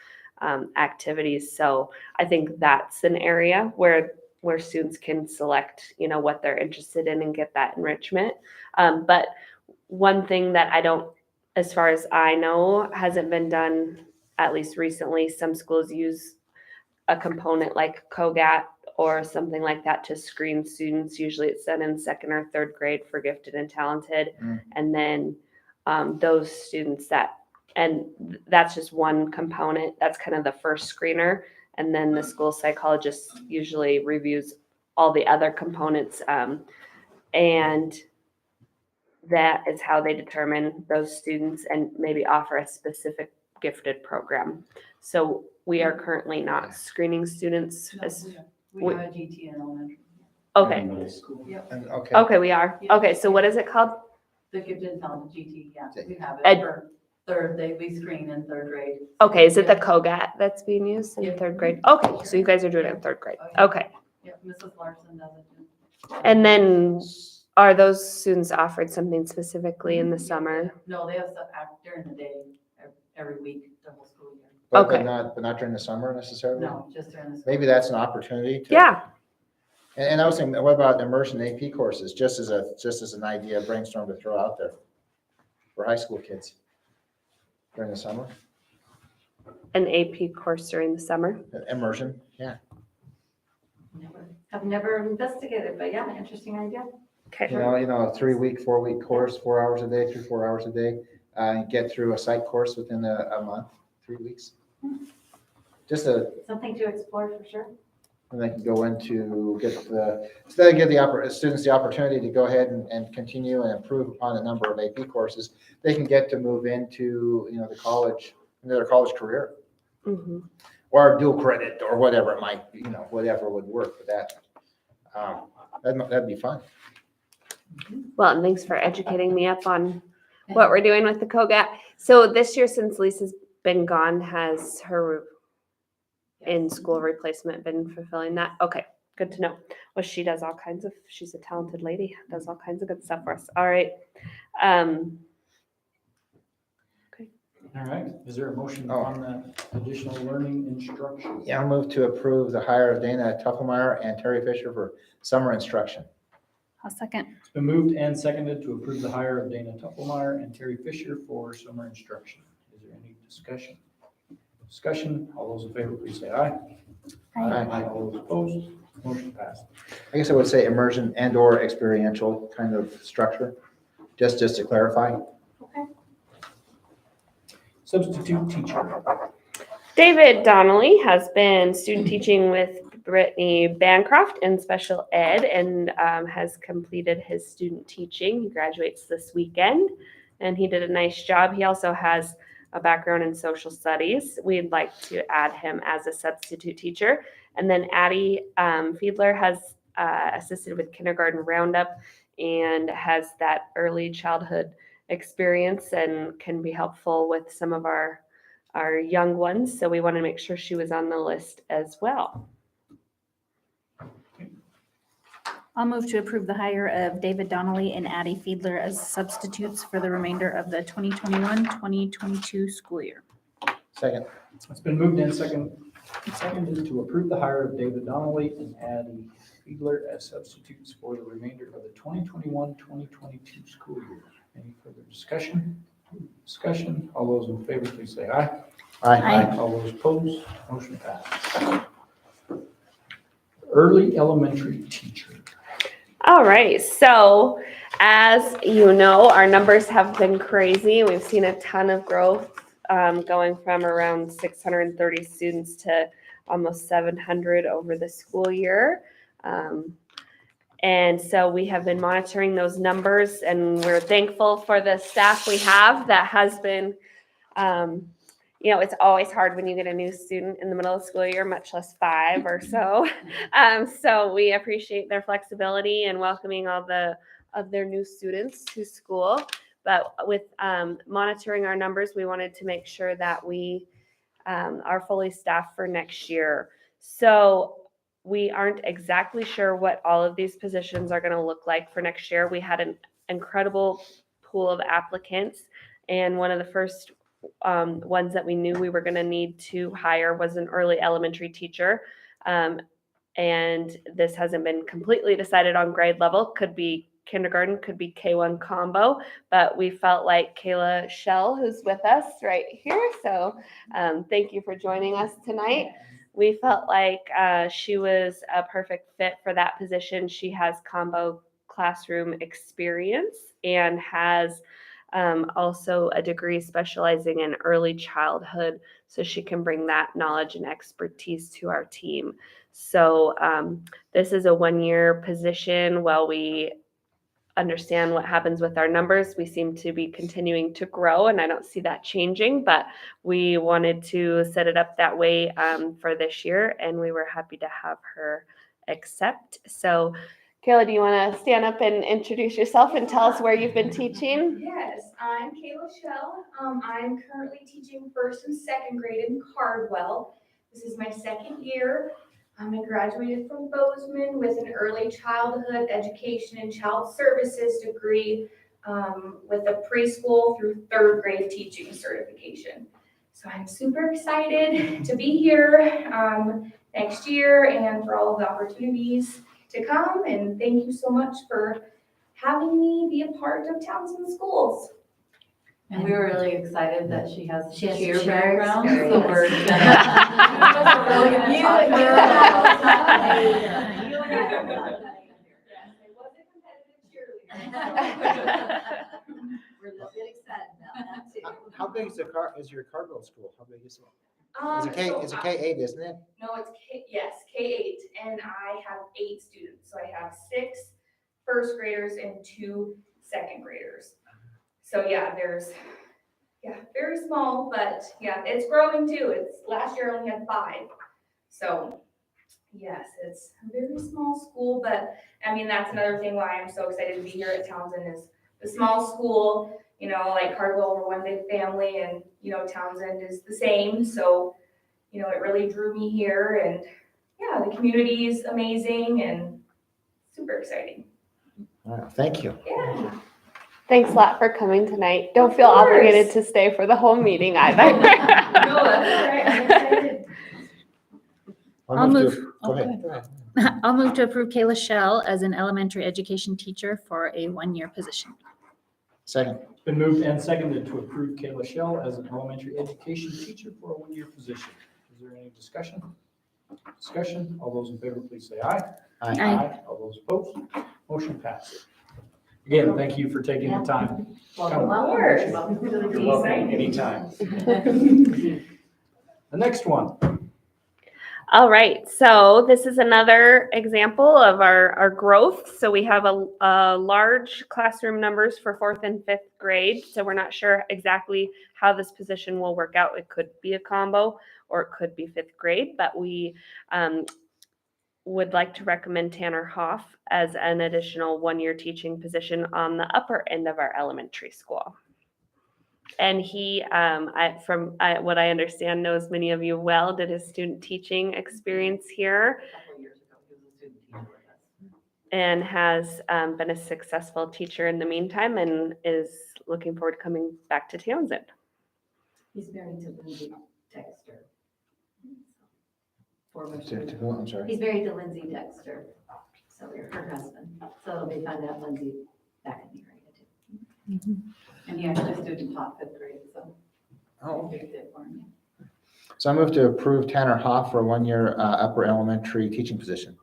activities. So I think that's an area where students can select, what they're interested in and get that enrichment. But one thing that as far as I know, hasn't been done, at least recently, some schools use a component like COGAT or something like that to screen students. Usually it's done in 2nd or 3rd grade for gifted and talented. And then those students and that's just one component. That's kind of the first screener. And then the school psychologist usually reviews all the other components. And that is how they determine those students and maybe offer a specific gifted program. So we are currently not screening students. We have a GT in elementary. Okay. Middle school. Okay. Okay, we are. Okay, so what is it called? The gifted and talented GT, yeah, we have Ed- it for 3rd, we screen in 3rd grade. Okay, is it the COGAT that's being used in Yeah. 3rd grade? Okay, so you guys are doing it in 3rd grade. Okay. Yeah, Mrs. Larson does it too. And then are those students offered something specifically in the summer? No, they have stuff during the day, every week, the whole school year. But Okay. not during the summer necessarily? No, just during the. Maybe that's an opportunity to. Yeah, And I was thinking, what about immersion AP courses, just as an idea, brainstorm to throw out there for high school kids during the summer? an AP course during the summer. Immersion, yeah. I've never investigated, but yeah, interesting idea. Okay. A 3-week, 4-week course, 4 hours a day, 3-4 hours a day, and get through a psych course within a month, 3 weeks. Just Something to explore for sure. and they can go into instead of give the students the opportunity to go ahead and continue and improve upon the number of AP courses, they can get to move into, into their college career. Mhm. Or dual credit or whatever it might be, whatever would work for that. That'd be fun. Well, and thanks for educating me up on what we're doing with the COGAT. So this year, since Lisa's been gone, has her in-school replacement been fulfilling that? Okay, good to know. Well, she's a talented lady, does all kinds of good stuff for us. All right. All right, is there a motion Oh. on that additional learning instruction? Yeah, I'll move to approve the hire of Dana Tuffelmeyer and Terry Fisher for summer instruction. I'll second. It's been moved and seconded to approve the hire of Dana Tuffelmeyer and Terry Fisher for summer instruction. Is there any discussion? All those in favor, please say aye. Aye. All those opposed, motion passed. I guess I would say immersion and or experiential kind of structure, just to clarify. Substitute teacher. David Donnelly has been student teaching with Brittany Bancroft in special ed and has completed his student teaching. He graduates this weekend and he did a nice job. He also has a background in social studies. We'd like to add him as a substitute teacher. And then Addie Fiedler has assisted with kindergarten roundup and has that early childhood experience and can be helpful with some of our young ones. So we want to make sure she was on the list as well. I'll move to approve the hire of David Donnelly and Addie Fiedler as substitutes for the remainder of the 2021-2022 school year. Second. It's been moved and seconded to approve the hire of David Donnelly and Addie Fiedler as substitutes for the remainder of the 2021-2022 school year. Any further discussion? All those in favor, please say aye. Aye. All those opposed, motion passes. Early elementary teacher. All right, so as you know, our numbers have been crazy. We've seen a ton of growth, going from around 630 students to almost 700 over the school year. And so we have been monitoring those numbers, and we're thankful for the staff we have that has been, it's always hard when you get a new student in the middle of the school year, much less 5 or so. So we appreciate their flexibility and welcoming all of their new students to school. But with monitoring our numbers, we wanted to make sure that we are fully staffed for next year. So we aren't exactly sure what all of these positions are going to look like for next year. We had an incredible pool of applicants, and one of the first ones that we knew we were going to need to hire was an early elementary teacher. And this hasn't been completely decided on grade level. Could be kindergarten, could be K1 combo, but we felt like Kayla Shell, who's with us right here, so thank you for joining us tonight. We felt like she was a perfect fit for that position. She has combo classroom experience and has also a degree specializing in early childhood, so she can bring that knowledge and expertise to our team. So this is a 1-year position. While we understand what happens with our numbers, we seem to be continuing to grow, and I don't see that changing, but we wanted to set it up that way for this year, and we were happy to have her accept. So Kayla, do you want to stand up and introduce yourself and tell us where you've been teaching? Yes, I'm Kayla Shell. I'm currently teaching 1st and 2nd grade in Cardwell. This is my 2nd year. I graduated from Bozeman with an early childhood education and child services degree with a preschool through 3rd grade teaching certification. So I'm super excited to be here next year and for all of the opportunities to come. And thank you so much for having me be a part of Townsend Schools. And we were really excited that she has She has cheer cheer background, so experience. we're really gonna You talk and to her your about I was a competitive cheerleader. We're a little bit excited about that too. How big is your Cardinal school? How big is it? It's a So K8, isn't it? No, it's K8, and I have 8 students. So I have 6 first graders and 2 second graders. So yeah, very small, but yeah, it's growing too. Last year I only had 5. So yes, it's a very small school, but I mean, that's another thing why I'm so excited to be here at Townsend is the small school, like Cardwell, we're one big family, and, Townsend is the same. So, it really drew me here, and yeah, the community is amazing and super exciting. All right, thank you. Yeah. Thanks a lot for coming tonight. Don't Of feel course. obligated to stay for the whole meeting either. No, that's all right. I'm excited. I'll move. Go ahead. I'll move to approve Kayla Shell as an elementary education teacher for a 1-year position. Second. It's been moved and seconded to approve Kayla Shell as an elementary education teacher for a 1-year position. Is there any discussion? All those in favor, please say aye. Aye. All those opposed, motion passes. Again, thank you for taking the time. Welcome. Welcome. You're welcome anytime. The next one. All right, so this is another example of our growth. So we have a large classroom numbers for 4th and 5th grade. So we're not sure exactly how this position will work out. It could be a combo or it could be 5th grade, but we would like to recommend Tanner Hoff as an additional 1-year teaching position on the upper end of our elementary school. And he, from what I understand, knows many of you well, did his student teaching experience here. A couple years ago, he was a student teacher with us. and has been a successful teacher in the meantime and is looking forward to coming back to Townsend. He's married to Lindsay Dexter. Former To student. who? I'm sorry. He's married to Lindsay Dexter, so her husband. So it'll be fun to have Lindsay back in the area too. And he actually student taught fifth grade, so. Oh, Big fit for him. so I move to approve Tanner Hoff for a one-year upper elementary teaching position.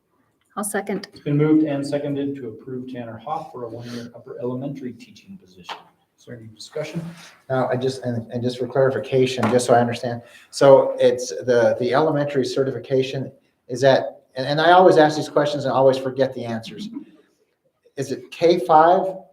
I'll second. It's been moved and seconded to approve Tanner Hoff for a one-year upper elementary teaching position. Is there any discussion? Now, and just for clarification, just so I understand, so it's the elementary certification, is that, and I always ask these questions and always forget the answers. Is it K5?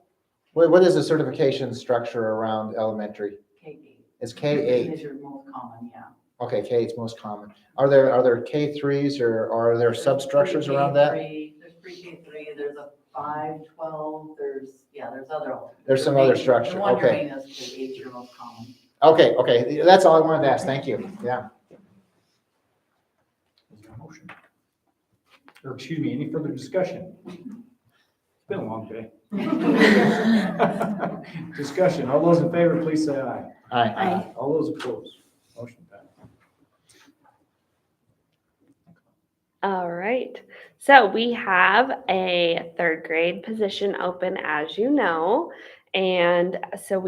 What is the certification structure around elementary? K-8. It's K8. Is your most common, yeah. Okay, K8 is most common. Are there K3s or are there substructures around that? There's pre-K3, there's a 5-12, there's other. There's some other structure, The one you're okay. main is K8, your most common. Okay, that's all I wanted to ask. Thank you. Yeah. Is there a motion? Or excuse me, any further discussion? It's been a long day. Discussion, all those in favor, please say aye. Aye. Aye. All those opposed, motion passed. All right. So we have a third grade position open, as you know. And so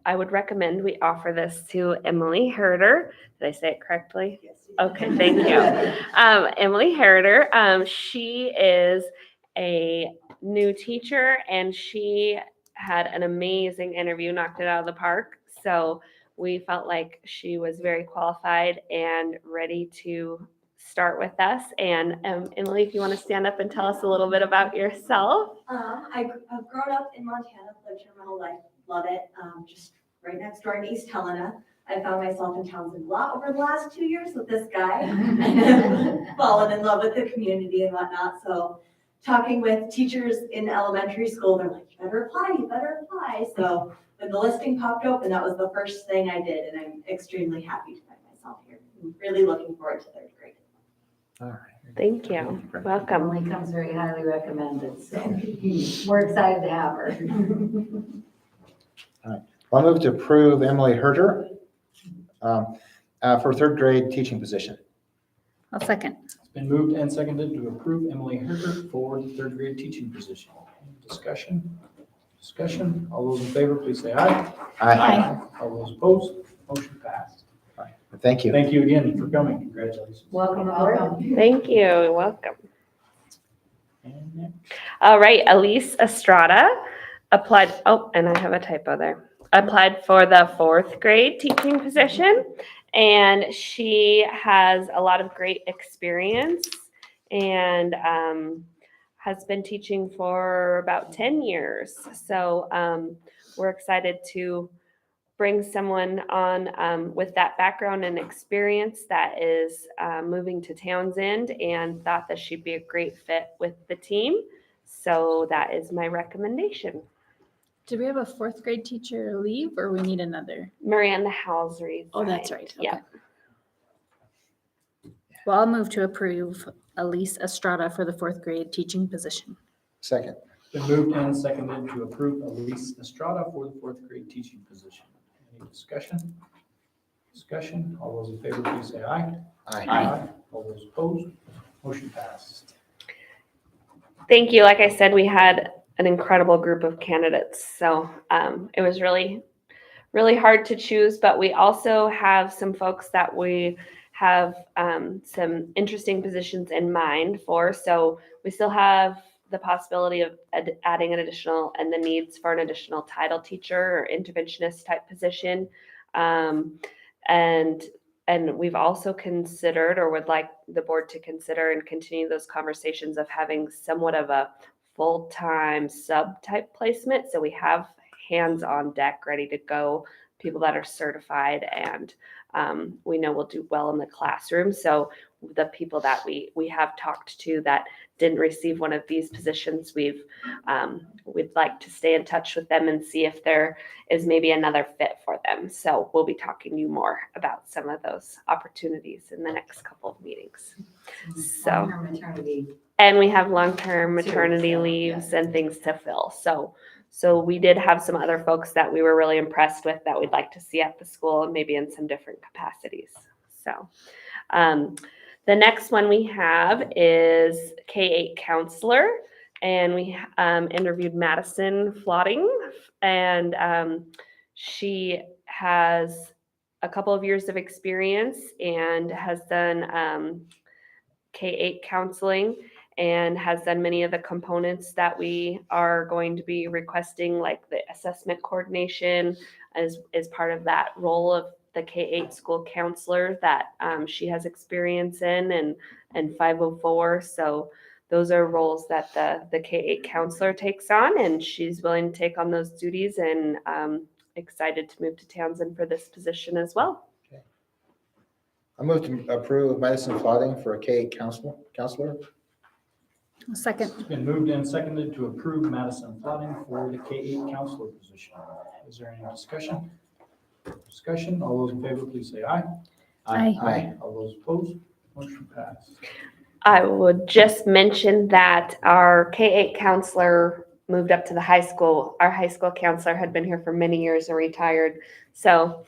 I would recommend we offer this to Emily Herder. Did I say it correctly? Yes. Okay, thank you. Emily Herder, she is a new teacher and she had an amazing interview, knocked it out of the park. So we felt like she was very qualified and ready to start with us. And Emily, if you want to stand up and tell us a little bit about yourself. I've grown up in Montana, lived here my whole life, love it. Just right next door in East Helena. I found myself in Townsend a lot over the last 2 years with this guy, and fallen in love with the community and whatnot. So talking with teachers in elementary school, they're like, you better apply. So when the listing popped open, that was the first thing I did, and I'm extremely happy to find myself here. I'm really looking forward to third grade. All right. Thank you. Welcome. Emily comes very highly recommended, so we're excited to have her. I'll move to approve Emily Herder for third grade teaching position. I'll second. It's been moved and seconded to approve Emily Herder for the third grade teaching position. Any discussion? Discussion, all those in favor, please say aye. Aye. All those opposed, motion passed. Thank you. Thank you again for coming, congratulations. Welcome aboard. Thank you. Welcome. And next. All right, Elise Estrada applied, and I have a typo there. Applied for the fourth grade teaching position, and she has a lot of great experience and has been teaching for about 10 years. So we're excited to bring someone on with that background and experience that is moving to Townsend, and thought that she'd be a great fit with the team. So that is my recommendation. Do we have a fourth grade teacher leave or we need another? Miranda Housery. Oh, that's right. Okay. Yeah. Well, I'll move to approve Elise Estrada for the fourth grade teaching position. Second. Been moved and seconded to approve Elise Estrada for the fourth grade teaching position. Any discussion? Discussion, all those in favor, please say aye. Aye. All those opposed, motion passed. Thank you. Like I said, we had an incredible group of candidates. So it was really, really hard to choose, but we also have some folks that we have some interesting positions in mind for. So we still have the possibility of adding an additional and the needs for an additional title teacher or interventionist type position. And we've also considered, or would like the board to consider and continue those conversations of having somewhat of a full-time sub-type placement. So we have hands on deck ready to go, people that are certified and we know will do well in the classroom. So the people that we have talked to that didn't receive one of these positions, we'd like to stay in touch with them and see if there is maybe another fit for them. So we'll be talking to you more about some of those opportunities in the next couple of meetings. So Her maternity And we have long-term maternity leaves and things to fill. So we did have some other folks that we were really impressed with that we'd like to see at the school and maybe in some different capacities. So the next one we have is K-8 counselor. And we interviewed Madison Flotting, and she has a couple of years of experience and has done K-8 counseling and has done many of the components that we are going to be requesting, like the assessment coordination is part of that role of the K-8 school counselor that she has experience in, and 504. So those are roles that the K-8 counselor takes on, and she's willing to take on those duties, and excited to move to Townsend for this position as well. I move to approve Madison Flotting for a K-8 counselor. A second. It's been moved and seconded to approve Madison Flotting for the K-8 counselor position. Is there any discussion? Discussion, all those in favor, please say aye. Aye. All those opposed, motion passed. I would just mention that our K-8 counselor moved up to the high school. Our high school counselor had been here for many years and retired. So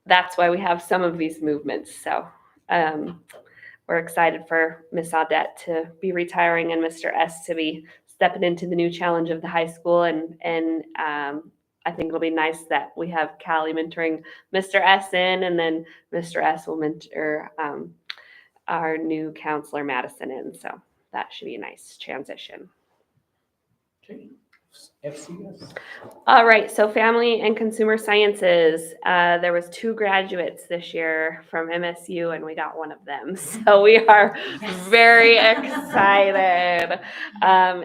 that's why we have some of these movements. So we're excited for Miss Audette to be retiring and Mr. S to be stepping into the new challenge of the high school. And I think it'll be nice that we have Callie mentoring Mr. S in, and then Mr. S will mentor our new counselor Madison in. So that should be a nice transition. Okay, FCS. All right, so family and consumer sciences. There was 2 graduates this year from MSU, and we got one of them. So we are very excited.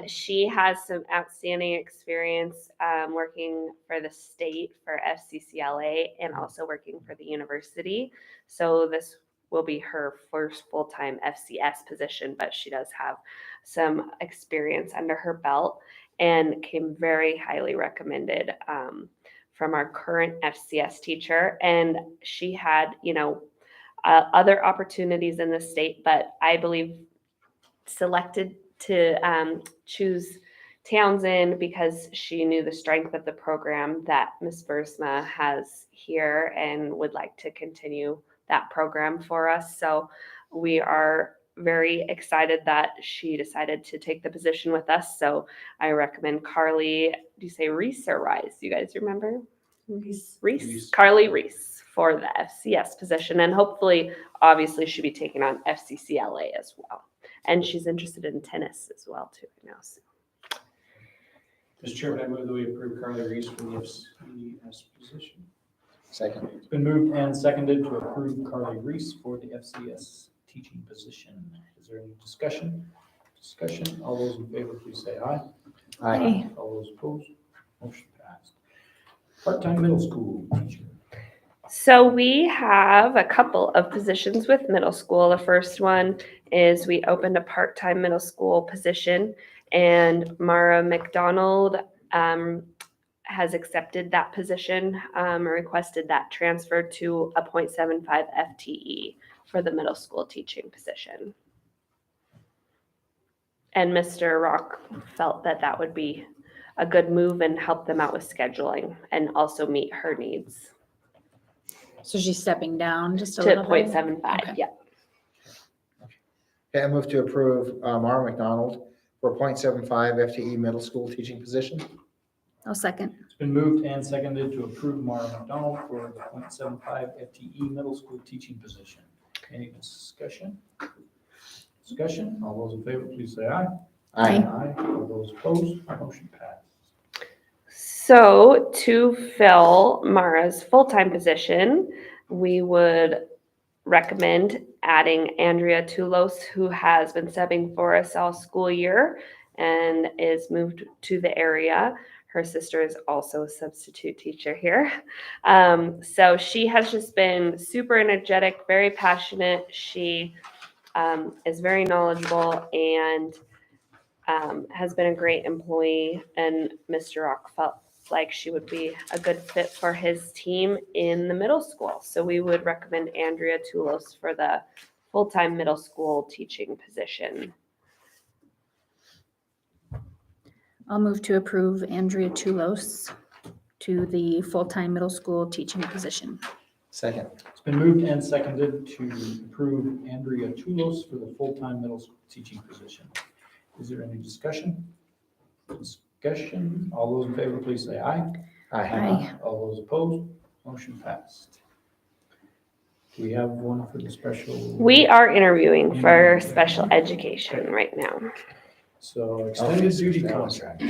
She has some outstanding experience working for the state for FCCLA and also working for the university. So this will be her first full-time FCS position, but she does have some experience under her belt, and came very highly recommended from our current FCS teacher. And she had, other opportunities in the state, but I believe selected to choose Townsend because she knew the strength of the program that Ms. Bursma has here and would like to continue that program for us. So we are very excited that she decided to take the position with us. So I recommend Carly, do you say Reese or Rise? You guys remember? Reese. Carly Reese for the FCS position. And hopefully, obviously, she'll be taking on FCCLA as well. And she's interested in tennis as well, too. So. Mr. Chairman, I move that we approve Carly Reese for the FCS position. Second. It's been moved and seconded to approve Carly Reese for the FCS teaching position. Is there any discussion? Discussion, all those in favor, please say aye. Aye. All those opposed, motion passed. Part-time middle school teacher. So we have a couple of positions with middle school. The first one is we opened a part-time middle school position, and Mara McDonald has accepted that position, requested that transfer to a 0.75 FTE for the middle school teaching position. And Mr. Rock felt that that would be a good move and help them out with scheduling and also meet her needs. So she's stepping down just a To little bit? 0.75, Okay. yeah. Okay, I move to approve Mara McDonald for a 0.75 FTE middle school teaching position. I'll second. It's been moved and seconded to approve Mara McDonald for the 0.75 FTE middle school teaching position. Any discussion? Discussion, all those in favor, please say aye. Aye. All those opposed, motion passed. So to fill Mara's full-time position, we would recommend adding Andrea Tulos, who has been subbing for us all school year and is moved to the area. Her sister is also a substitute teacher here. So she has just been super energetic, very passionate. She is very knowledgeable and has been a great employee. And Mr. Rock felt like she would be a good fit for his team in the middle school. So we would recommend Andrea Tulos for the full-time middle school teaching position. I'll move to approve Andrea Tulos to the full-time middle school teaching position. Second. It's been moved and seconded to approve Andrea Tulos for the full-time middle school teaching position. Is there any discussion? Discussion, all those in favor, please say aye. Aye. All those opposed, motion passed. Do we have one for the special? We are interviewing for special education right now. So extended duty contract.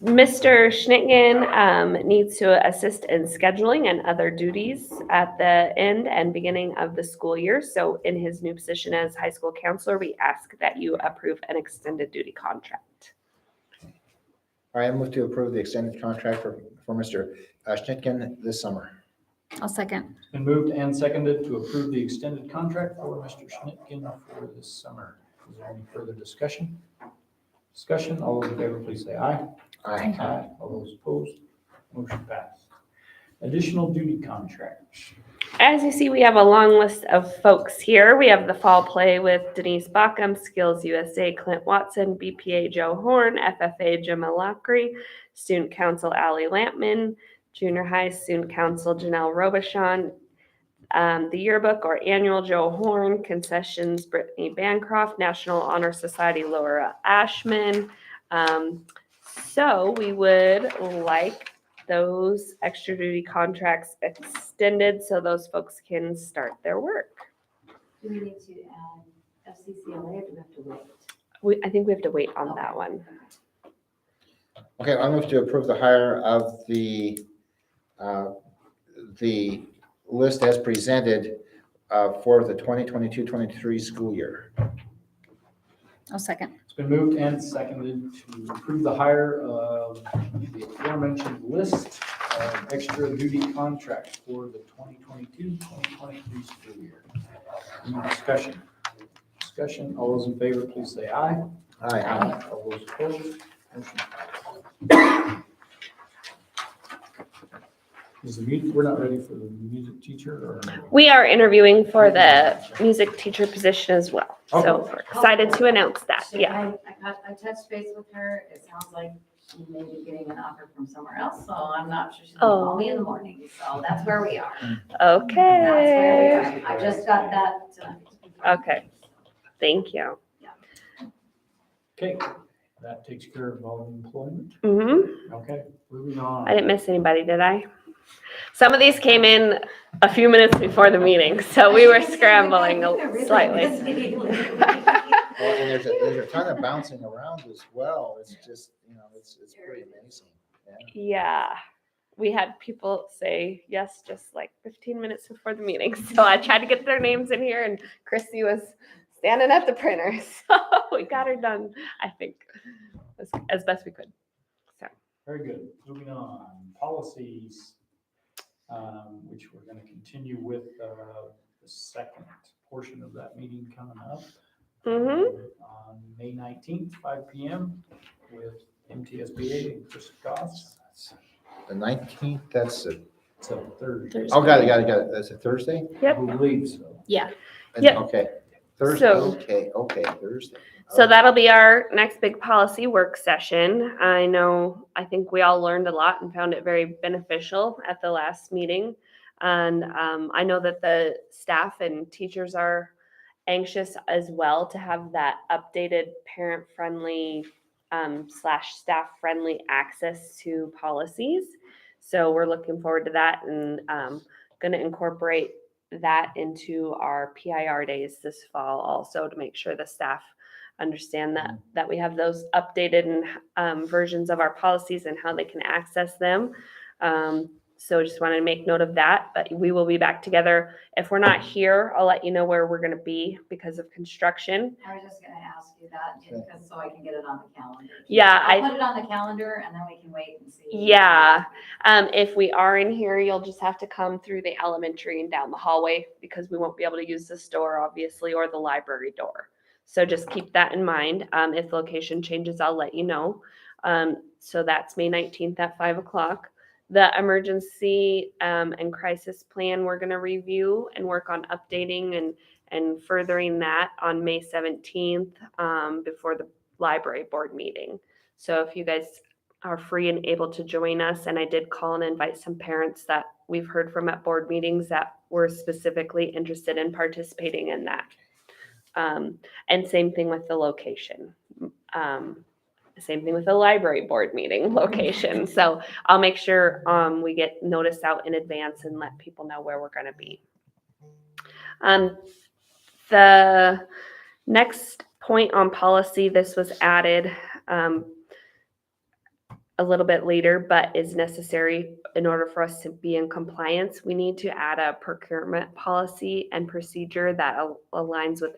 Mr. Schnittgen needs to assist in scheduling and other duties at the end and beginning of the school year. So in his new position as high school counselor, we ask that you approve an extended duty contract. All right, I move to approve the extended contract for Mr. Schnittgen this summer. I'll second. It's been moved and seconded to approve the extended contract for Mr. Schnittgen for this summer. Is there any further discussion? Discussion, all those in favor, please say aye. Aye. All those opposed, motion passed. Additional duty contracts. As you see, we have a long list of folks here. We have the fall play with Denise Bockham, Skills USA, Clint Watson, BPA Joe Horn, FFA Jim Alacri, Student Council Allie Lampman, Junior High Student Council Janelle Robichon, the yearbook or annual Joe Horn, concessions Brittany Bancroft, National Honor Society Laura Ashman. So we would like those extra duty contracts extended so those folks can start their work. Do we need to add FCCLA or do we have to wait? I think we have to wait on that one. Okay, I move to approve the hire of the list as presented for the 2022-23 school year. I'll second. It's been moved and seconded to approve the hire of the aforementioned list of extra duty contracts for the 2022-2023 school year. Any discussion? Discussion, all those in favor, please say aye. Aye. All those opposed, motion passed. Is the music, we're not ready for the music teacher or? We are interviewing for the music teacher position as well. So we're excited to announce that. Yeah. I touched base with her. It sounds like she may be getting an offer from somewhere else, so I'm not sure she's gonna call me in the morning. So that's where we are. That's Okay. where we are. I just got that. Okay. Thank you. Okay, that takes care of all employment. Okay, moving on. I didn't miss anybody, did I? Some of these came in a few minutes before the meeting, so we were scrambling slightly. Well, and there's a ton of bouncing around as well. It's just, it's pretty amazing. Yeah. Yeah. We had people say yes just like 15 minutes before the meeting. So I tried to get their names in here and Chrissy was standing at the printer. So we got her done, I think, as best we could. Very good. Moving on, policies, which we're going to continue with the second portion of that meeting coming up on May 19th, 5 p.m. with MTSBA and Chris Goss. The 19th, that's a, It's a Thursday. oh, got it. That's a Thursday? Yep. I believe so. Yeah. Yep. Okay. Thursday, okay, Thursday. So that'll be our next big policy work session. I think we all learned a lot and found it very beneficial at the last meeting. And I know that the staff and teachers are anxious as well to have that updated parent-friendly / staff-friendly access to policies. So we're looking forward to that and going to incorporate that into our PIR days this fall also to make sure the staff understand that we have those updated and versions of our policies and how they can access them. So just wanted to make note of that, but we will be back together. If we're not here, I'll let you know where we're going to be because of construction. I was just gonna ask you that because so I can get it on the calendar. Yeah, I'll put it on the calendar and then we can wait and see. Yeah. If we are in here, you'll just have to come through the elementary and down the hallway because we won't be able to use this door, obviously, or the library door. So just keep that in mind. If location changes, I'll let you know. So that's May 19th at 5 o'clock. The emergency and crisis plan, we're going to review and work on updating and furthering that on May 17th before the library board meeting. So if you guys are free and able to join us, and I did call and invite some parents that we've heard from at board meetings that were specifically interested in participating in that. And same thing with the location. Same thing with the library board meeting location. So I'll make sure we get notice out in advance and let people know where we're going to be. The next point on policy, this was added a little bit later, but is necessary in order for us to be in compliance. We need to add a procurement policy and procedure that aligns with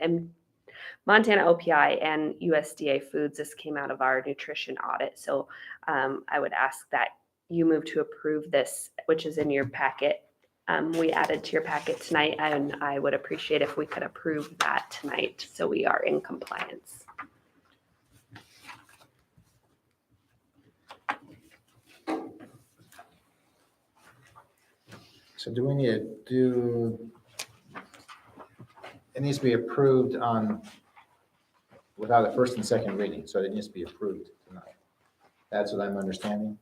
Montana OPI and USDA foods. This came out of our nutrition audit. So I would ask that you move to approve this, which is in your packet. We added to your packet tonight, and I would appreciate if we could approve that tonight so we are in compliance. So do we need to do, it needs to be approved without a first and second reading, so it needs to be approved tonight. That's what I'm understanding?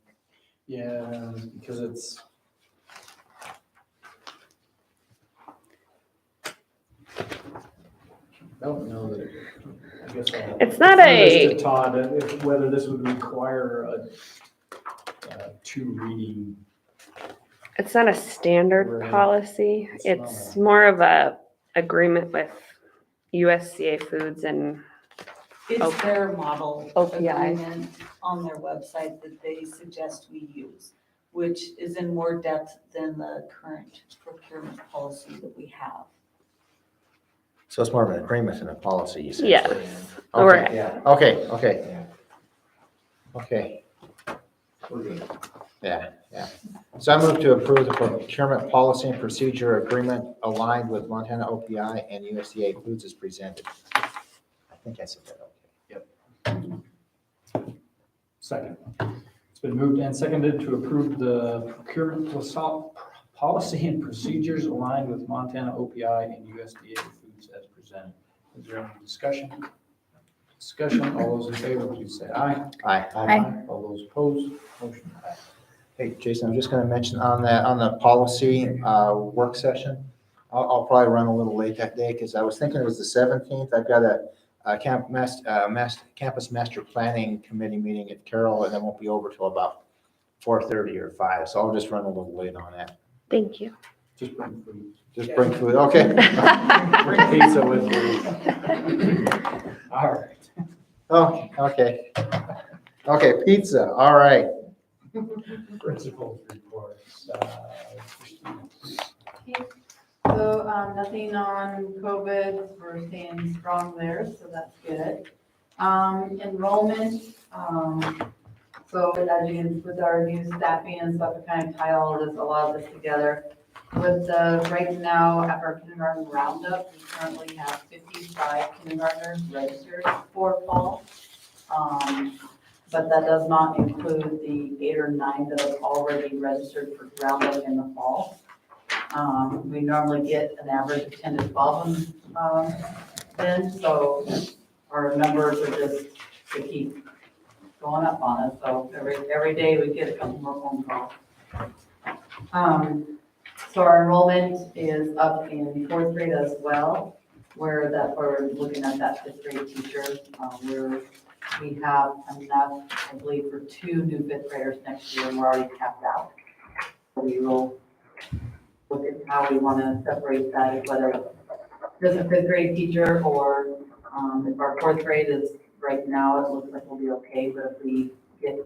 Yeah, because it's. I don't know that, I guess I'll. It's not Defer this a, to Todd, whether this would require a two reading. it's not a standard Right. policy. It's It's not more of a agreement with USDA foods and It's their model OPI. agreement on their website that they suggest we use, which is in more depth than the current procurement policy that we have. So it's more of an agreement than a policy, essentially. yes. Okay, Yeah. okay, okay. Okay, We're good. yeah. So I move to approve the procurement policy and procedure agreement aligned with Montana OPI and USDA foods as presented. I think I said that okay. Second. It's been moved and seconded to approve the procurement policy and procedures aligned with Montana OPI and USDA foods as presented. Is there any discussion? All those in favor, please say aye. Aye. Aye. All those opposed, motion passed. Hey, Jason, I'm just gonna mention on the policy, work session, I'll probably run a little late that day, because I was thinking it was the 17th. I've got a campus master planning committee meeting at Carroll, and it won't be over till about 4:30 or 5, so I'll just run a little late on that. Thank you. Just bring food. Just bring food, okay? Bring pizza with you. All right. Oh, okay. Okay, pizza, all right. Principals reports. Christina, please. So, nothing on COVID, we're staying strong there, so that's good. Enrollment, so as you, with our new staffing and stuff, to kind of tie all of this, a lot of this together. With the, right now, at our kindergarten roundup, we currently have 55 kindergartners registered for fall. But that does not include the 8 or 9 that have already registered for roundup in the fall. We normally get an average of 10 to 12 then, so our numbers are just to keep going up on us. So every day we get a couple more phone calls. So our enrollment is up in 4th grade as well, where we're looking at that 5th grade teacher. We have enough, I believe, for 2 new 5th graders next year, and we're already capped out. We will look at how we want to separate that, whether there's a 5th grade teacher or if our 4th grade is, right now, it looks like we'll be okay, but if we get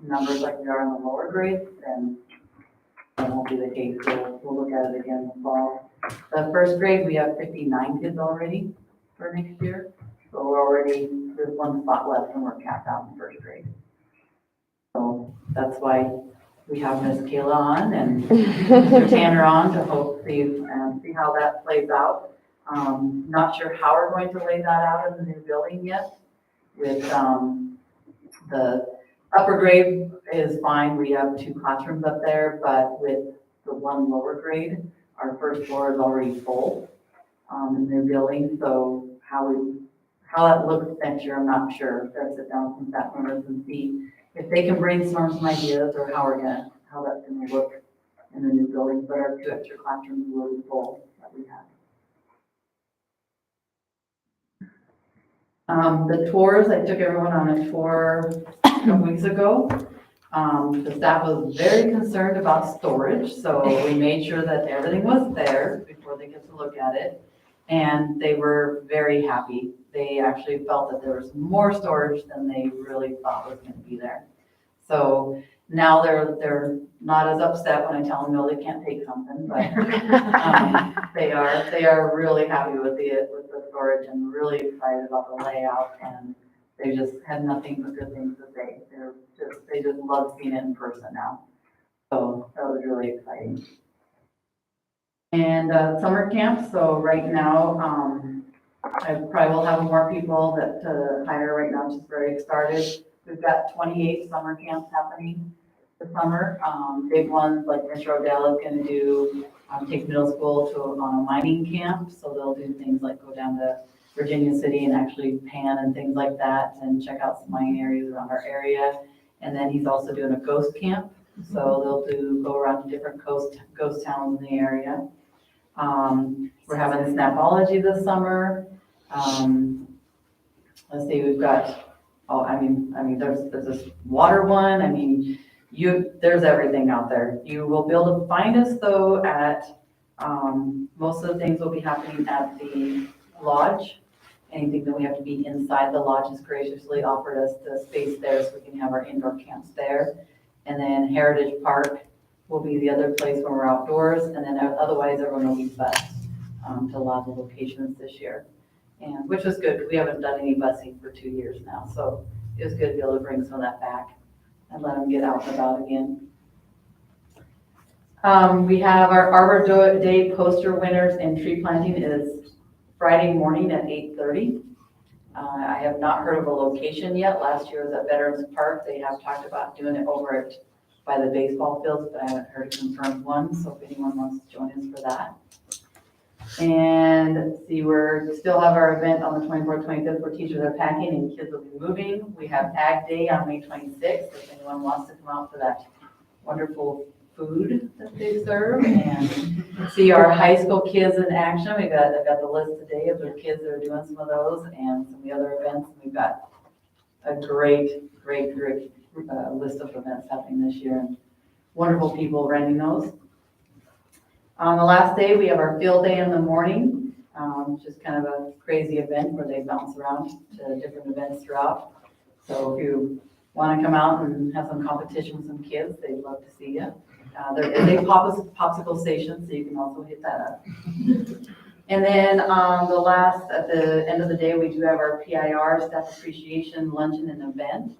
numbers like we are in the lower grades, then that won't be the case. We'll look at it again in the fall. The 1st grade, we have 59 kids already for next year. So we're already, there's 1 spot left and we're capped out in 1st grade. So that's why we have Miss Kayla on and Mr. Tanner on to hope see how that plays out. Not sure how we're going to lay that out in the new building yet with the Upper grade is fine, we have 2 classrooms up there, but with the 1 lower grade, our first floor is already full in the building, so how that looks next year, I'm not sure. Gotta sit down with some staff members and see if they can brainstorm some ideas or how that's gonna look in the new building, but our 2 extra classrooms will be full that we have. The tours, I took everyone on a tour a couple weeks ago. The staff was very concerned about storage, so we made sure that everything was there before they get to look at it. And they were very happy. They actually felt that there was more storage than they really thought was gonna be there. So now they're not as upset when I tell them, no, they can't take something, but they are really happy with the storage and really excited about the layout, and they just had nothing but good things to say. They just love seeing it in person now. So that was really exciting. And summer camp, so right now, I probably will have more people that hire right now, just very started. We've got 28 summer camps happening this summer. Big ones like Mr. Odell is gonna do, take middle school on a mining camp. So they'll do things like go down to Virginia City and actually pan and things like that and check out some mining areas around our area. And then he's also doing a ghost camp. So they'll go around to different ghost towns in the area. We're having Snapology this summer. Let's see, we've got, there's this water one. There's everything out there. You will be able to find us though at, most of the things will be happening at the lodge. Anything that we have to be inside the lodge has graciously offered us the space there so we can have our indoor camps there. And then Heritage Park will be the other place where we're outdoors. And then otherwise everyone will be bused to a lot of the locations this year. And which was good, because we haven't done any busing for 2 years now. So it was good to be able to bring some of that back and let them get out and about again. We have our Arbor Day poster winners, and tree planting is Friday morning at 8:30. I have not heard of a location yet. Last year was at Veterans Park. They have talked about doing it over by the baseball fields, but I haven't heard a confirmed one. So if anyone wants to join us for that. And let's see, we still have our event on the 24th, 25th where teachers are packing and kids will be moving. We have Ag Day on May 26th if anyone wants to come out for that wonderful food that they serve and see our high school kids in action. I've got the list today of the kids that are doing some of those and some of the other events. We've got a great list of events happening this year and wonderful people running those. On the last day, we have our field day in the morning, just kind of a crazy event where they bounce around to different events throughout. So if you want to come out and have some competition with some kids, they'd love to see you. There is a popsicle station, so you can also hit that up. And then at the end of the day, we do have our PIR, Staff Appreciation Luncheon and Event.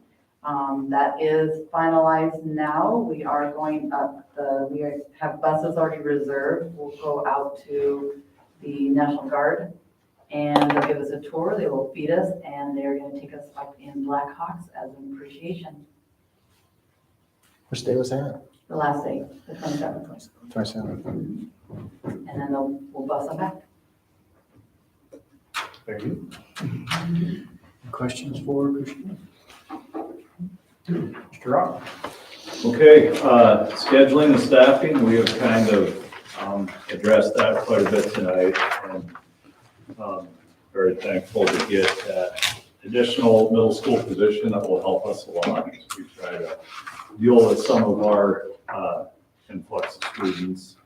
That is finalized now. We are going up. We have buses already reserved. We'll go out to the National Guard and they'll give us a tour. They will feed us and they're going to take us up in Blackhawks as an appreciation. Which day was that? The last day, the 27th. 27th. And then we'll bus them back. Thank you. Questions for Christine? Mr. Rock? Okay, scheduling and staffing, we have kind of addressed that quite a bit tonight, and very thankful to get that additional middle school position that will help us a lot as we try to deal with some of our influx of students.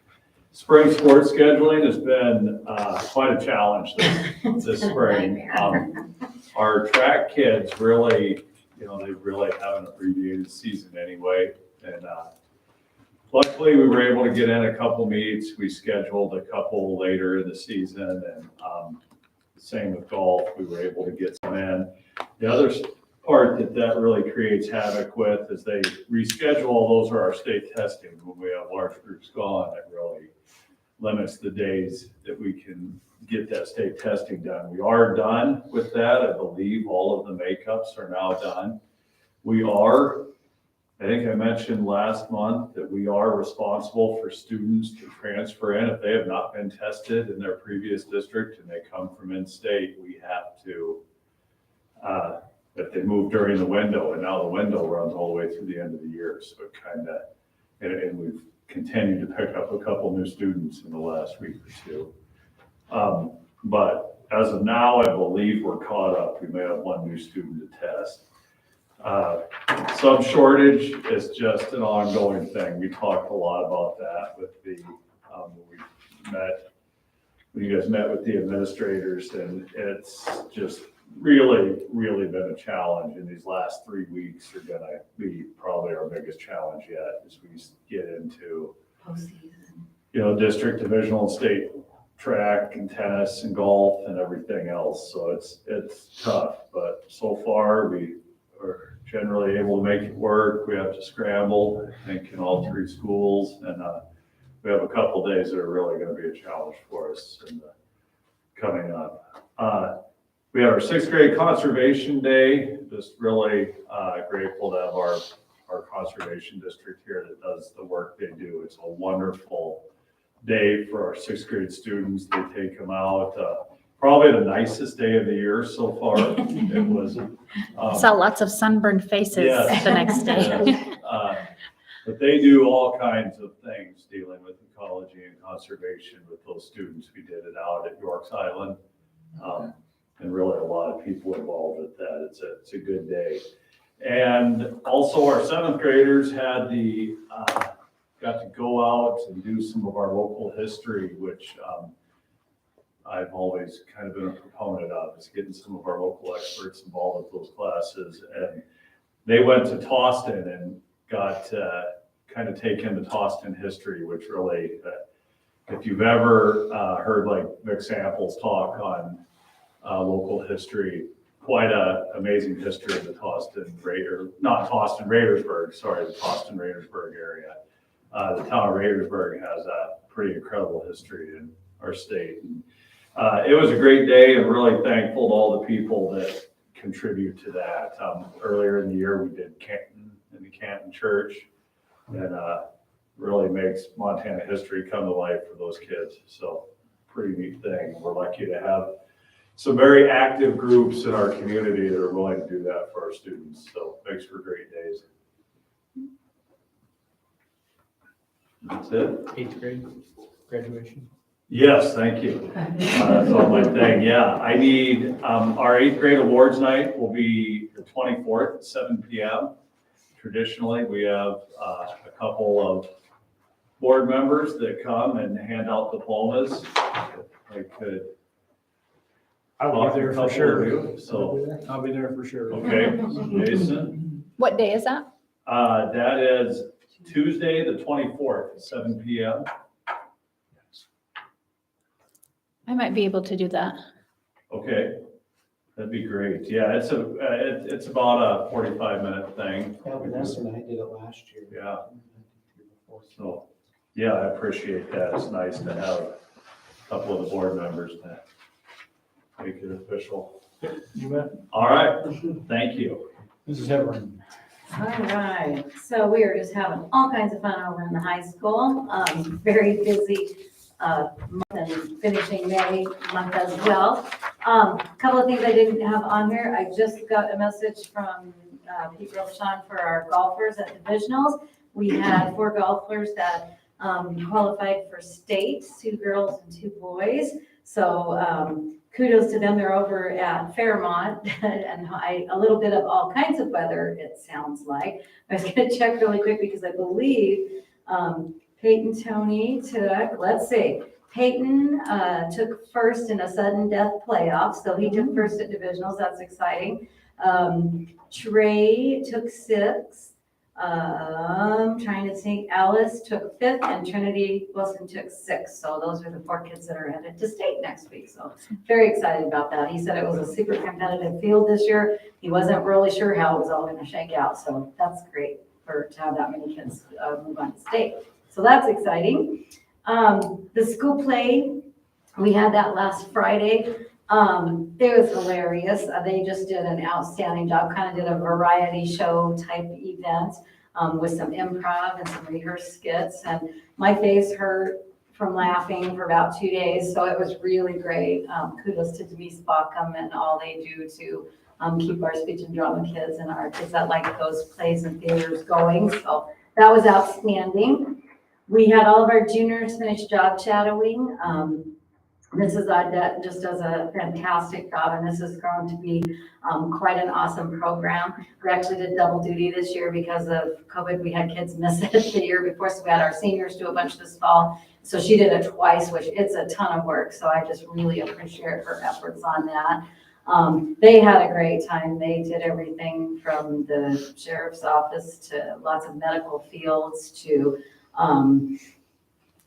Spring sports scheduling has been quite a challenge this spring. Our track kids really, they really haven't reviewed the season anyway. And luckily we were able to get in a couple meets. We scheduled a couple later in the season, and same with golf. We were able to get some in. The other part that really creates havoc with is they reschedule. Those are our state testing. When we have large groups gone, it really limits the days that we can get that state testing done. We are done with that. I believe all of the makeups are now done. We are I think I mentioned last month that we are responsible for students to transfer in. If they have not been tested in their previous district and they come from in-state, we have to, if they move during the window, and now the window runs all the way through the end of the year. So it kind of, and we've continued to pick up a couple new students in the last week or two. But as of now, I believe we're caught up. We may have one new student to test. Sub shortage is just an ongoing thing. We talked a lot about that with the, when you guys met with the administrators, and it's just really been a challenge. And these last 3 weeks are gonna be probably our biggest challenge yet as we get into, district, divisional, and state track and tennis and golf and everything else. So it's tough, but so far we are generally able to make it work. We have to scramble, I think, in all 3 schools, and we have a couple days that are really going to be a challenge for us coming up. We had our 6th grade conservation day. Just really grateful to have our conservation district here that does the work they do. It's a wonderful day for our 6th grade students. They take them out. Probably the nicest day of the year so far. It was. Saw lots of sunburned faces Yes, the next day. yes. But they do all kinds of things dealing with ecology and conservation with those students. We did it out at York's Island. And really a lot of people involved with that. It's a good day. And also our 7th graders had got to go out and do some of our local history, which I've always kind of been a proponent of, is getting some of our local experts involved with those classes. And they went to Townsend and got kind of taken to Townsend history, which really, if you've ever heard like Vic Samples talk on local history, quite a amazing history of the not Townsend, Raidersburg, sorry, the Townsend, Raidersburg area. The town of Raidersburg has a pretty incredible history in our state. And, it was a great day, and really thankful to all the people that contribute to that. Earlier in the year, we did Canton in the Canton Church, and really makes Montana history come to life for those kids. So pretty neat thing. We're lucky to have some very active groups in our community that are willing to do that for our students. So makes for great days. That's it. 8th grade graduation. Yes, thank you. That's on my thing. Yeah, I need, our 8th grade awards night will be the 24th at 7 p.m. Traditionally, we have a couple of board members that come and hand out diplomas. I could. I'll be there for sure. So, I'll be there for sure. okay, Jason. What day is that? That is Tuesday, the 24th, at 7 p.m. I might be able to do that. Okay, that'd be great. Yeah, it's about a 45-minute thing. Yeah, Vanessa and I did it last year. Yeah. So, yeah, I appreciate that. It's nice to have a couple of the board members to make it official. You bet. All right, thank you. Mrs. Everin. All right, so we are just having all kinds of fun over in the high school. Very busy month and finishing May month as well. Couple of things I didn't have on here. I just got a message from Pete Rochon for our golfers at divisionals. We had 4 golfers that qualified for state, 2 girls and 2 boys. So kudos to them. They're over at Fairmont and a little bit of all kinds of weather, it sounds like. I was gonna check really quick because I believe Peyton Tony took, let's see, Peyton took first in a sudden death playoff. So he took first at divisionals. That's exciting. Trey took 6th. Trying to think, Alice took 5th and Trinity Wilson took 6th. So those are the 4 kids that are headed to state next week. So very excited about that. He said it was a super competitive field this year. He wasn't really sure how it was all going to shake out. So that's great to have that many kids move on to state. So that's exciting. The school play, we had that last Friday. It was hilarious. They just did an outstanding job, kind of did a variety show type event. with some improv and some rehearsed skits. And my face hurt from laughing for about 2 days, so it was really great. Kudos to Denise Bockham and all they do to keep our speech and drama kids and our kids that like those plays and theaters going. So that was outstanding. We had all of our juniors finish job shadowing. Mrs. Audette just does a fantastic job, and this is going to be quite an awesome program. We actually did double duty this year because of COVID. We had kids miss it the year before, so we had our seniors do a bunch this fall. So she did it twice, which it's a ton of work. So I just really appreciate her efforts on that. They had a great time. They did everything from the sheriff's office to lots of medical fields to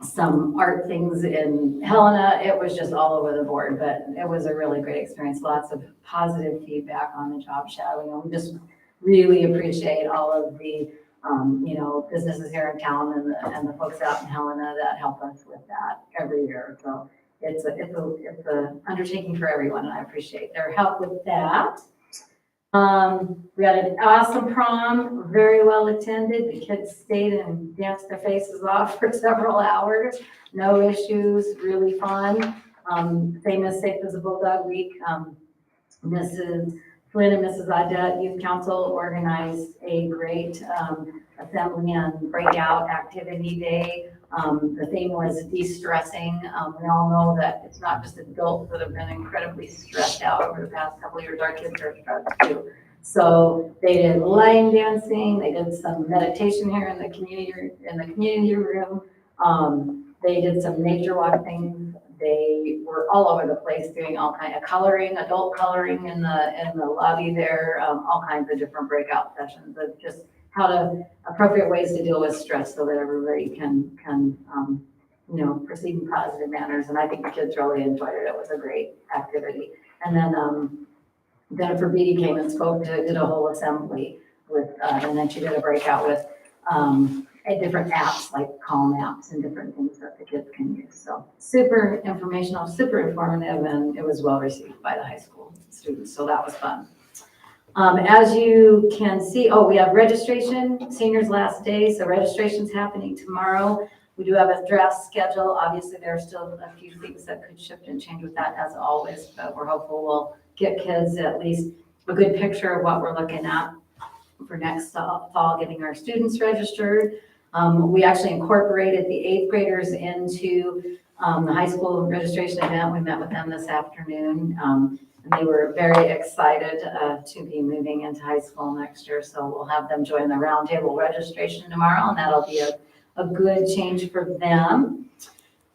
some art things in Helena. It was just all over the board, but it was a really great experience. Lots of positive feedback on the job shadowing. And we just really appreciate all of the, businesses here in town and the folks out in Helena that help us with that every year. So it's a undertaking for everyone, and I appreciate their help with that. We had an awesome prom, very well attended. The kids stayed and danced their faces off for several hours. No issues, really fun. Famous Safe as a Bulldog Week. Mrs. Flynn and Mrs. Audette Youth Council organized a great assembly and breakout activity day. The theme was de-stressing. We all know that it's not just adults that have been incredibly stressed out over the past couple of years. Our kids are stressed too. So they did line dancing. They did some meditation here in the community room. They did some nature walk things. They were all over the place doing all kind of coloring, adult coloring in the lobby there, all kinds of different breakout sessions of just how to appropriate ways to deal with stress so that everybody can proceed in positive manners. And I think the kids really enjoyed it. It was a great activity. And then Jennifer Beatty came and spoke, did a whole assembly with, and then she did a breakout with different apps like Calm apps and different things that the kids can use. So super informational, super informative, and it was well received by the high school students. So that was fun. As you can see, we have registration, seniors last day. So registration's happening tomorrow. We do have a draft schedule. Obviously, there are still a few things that could shift and change with that as always, but we're hopeful we'll get kids at least a good picture of what we're looking at for next fall, getting our students registered. We actually incorporated the 8th graders into the high school registration event. We met with them this afternoon, and they were very excited to be moving into high school next year. So we'll have them join the roundtable registration tomorrow, and that'll be a good change for them.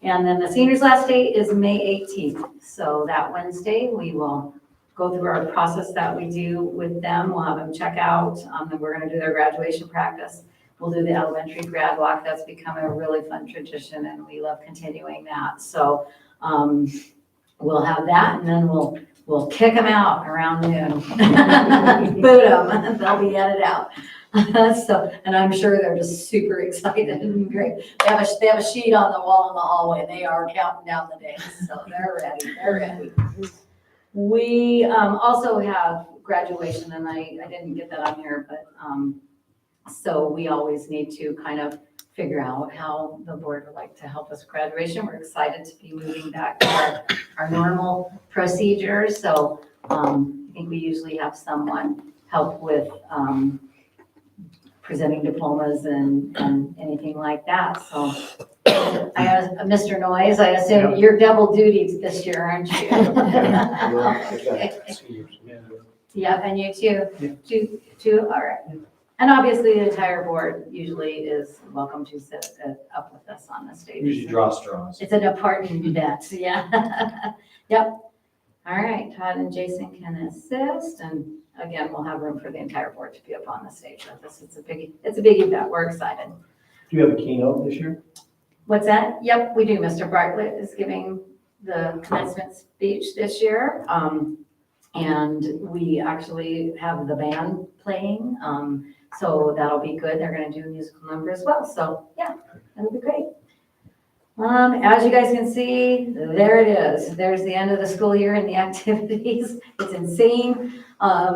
And then the seniors' last day is May 18th. So that Wednesday, we will go through our process that we do with them. We'll have them check out, and we're going to do their graduation practice. We'll do the elementary grad walk. That's become a really fun tradition, and we love continuing that. So we'll have that, and then we'll kick them out around noon. Boot them. They'll be headed out. And I'm sure they're just super excited and great. They have a sheet on the wall in the hallway. They are counting down the days, so they're ready. They're ready. We also have graduation, and I didn't get that on here, but so we always need to kind of figure out how the board would like to help us with graduation. We're excited to be moving back to our normal procedures. So I think we usually have someone help with presenting diplomas and anything like that. So I have Mr. Noyes, I assume you're double duty this year, aren't you? Okay. Yeah, and you too? Two, all right. And obviously, the entire board usually is welcome to sit up with us on the stage. Usually draw straws. It's an important event, yeah. Yep. All right, Todd and Jason can assist, and again, we'll have room for the entire board to be up on the stage with us. It's a big event. We're excited. Do you have a keynote this year? What's that? Yep, we do. Mr. Bartlett is giving the commencement speech this year. And we actually have the band playing. So that'll be good. They're going to do a musical number as well. So yeah, that'll be great. As you guys can see, there it is. There's the end of the school year and the activities. It's insane.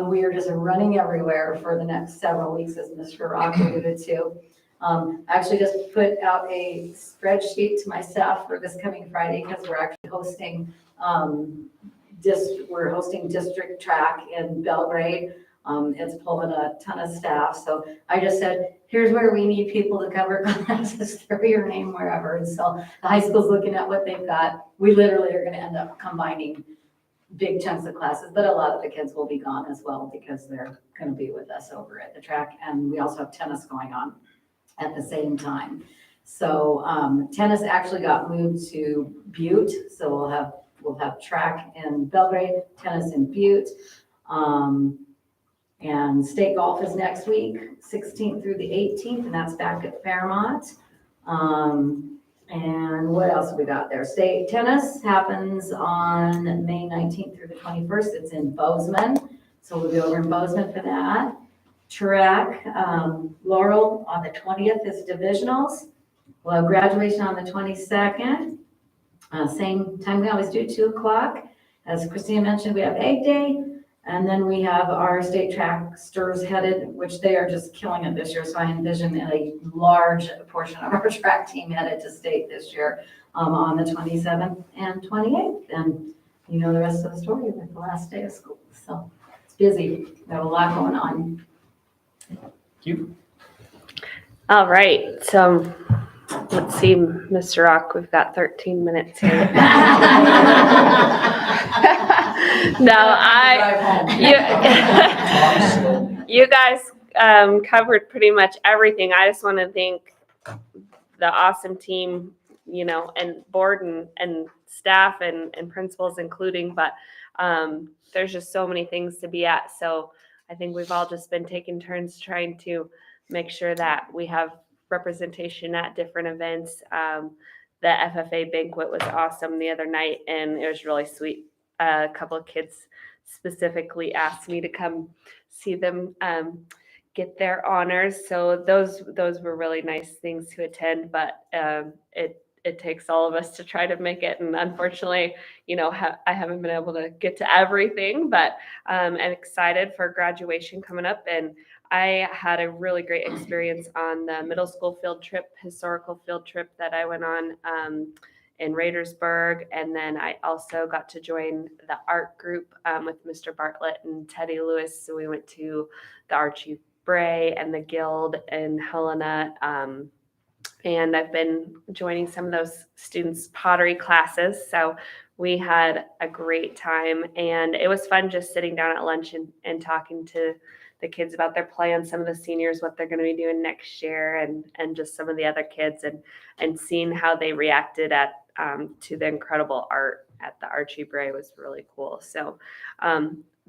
We are just running everywhere for the next several weeks, as Mr. Rock alluded to. Actually just put out a spreadsheet to my staff for this coming Friday because we're actually hosting, we're hosting district track in Belgrade. It's pulling a ton of staff. So I just said, here's where we need people to cover classes, throw your name wherever. And so the high school's looking at what they've got. We literally are gonna end up combining big chunks of classes, but a lot of the kids will be gone as well because they're gonna be with us over at the track. And we also have tennis going on at the same time. So tennis actually got moved to Butte. So we'll have track in Belgrade, tennis in Butte. And state golf is next week, 16th through the 18th, and that's back at Fairmont. And what else have we got there? State tennis happens on May 19th through the 21st. It's in Bozeman. So we'll be over in Bozeman for that. Track, Laurel on the 20th is divisionals. We'll have graduation on the 22nd. Same time we always do, 2 o'clock. As Christina mentioned, we have egg day. And then we have our state tracksters headed, which they are just killing it this year. So I envision a large portion of our track team headed to state this year on the 27th and 28th. And you know the rest of the story with the last day of school. So it's busy. We have a lot going on. Thank you. All right, so let's see, Mr. Rock, we've got 13 minutes here. No, you guys covered pretty much everything. I just want to thank the awesome team, you know, and board and staff and principals including, but there's just so many things to be at. So I think we've all just been taking turns trying to make sure that we have representation at different events. The FFA banquet was awesome the other night and it was really sweet. A couple of kids specifically asked me to come see them get their honors. So those were really nice things to attend, but it takes all of us to try to make it. And unfortunately, you know, I haven't been able to get to everything, but I'm excited for graduation coming up. And I had a really great experience on the middle school field trip, historical field trip that I went on in Raidersburg. And then I also got to join the art group with Mr. Bartlett and Teddy Lewis. So we went to the Archie Bray and the Guild in Helena. And I've been joining some of those students' pottery classes. So we had a great time. And it was fun just sitting down at lunch and talking to the kids about their plans, some of the seniors, what they're going to be doing next year, and just some of the other kids, and seeing how they reacted to the incredible art at the Archie Bray was really cool. So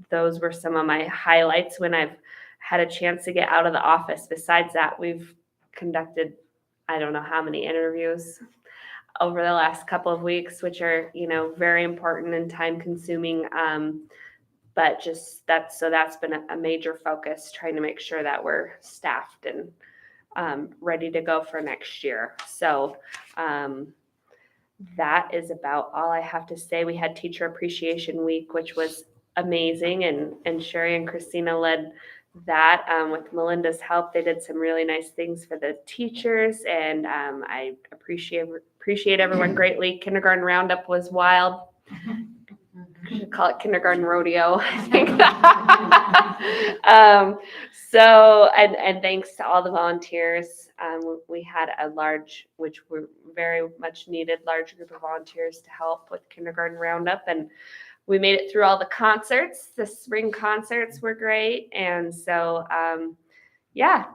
those were some of my highlights when I've had a chance to get out of the office. Besides that, we've conducted, I don't know how many interviews over the last couple of weeks, which are, you know, very important and time consuming. But just that's been a major focus, trying to make sure that we're staffed and ready to go for next year. So that is about all I have to say. We had Teacher Appreciation Week, which was amazing, and Sherry and Christina led that with Melinda's help. They did some really nice things for the teachers, and I appreciate everyone greatly. Kindergarten Roundup was wild. I should call it kindergarten rodeo, I think. And thanks to all the volunteers. We had a large, which were very much needed, large group of volunteers to help with kindergarten roundup. And we made it through all the concerts. The spring concerts were great. And so,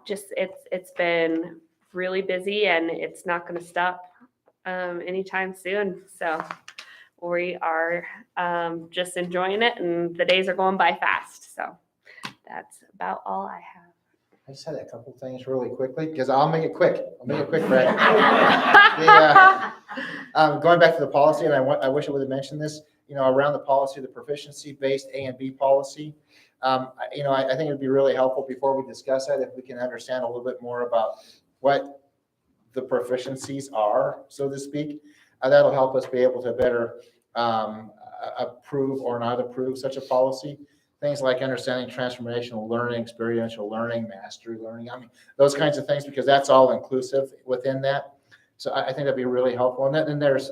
just it's been really busy, and it's not going to stop anytime soon. So we are just enjoying it, and the days are going by fast. So that's about all I have. I just had a couple things really quickly, because I'll make it quick. Brad. Going back to the policy, and I wish I would have mentioned this, you know, around the policy, the proficiency-based A and B policy. I think it'd be really helpful before we discuss that if we can understand a little bit more about what the proficiencies are, so to speak. That'll help us be able to better approve or not approve such a policy. Things like understanding transformational learning, experiential learning, mastery learning, I mean, those kinds of things, because that's all inclusive within that. So I think that'd be really helpful. And then there's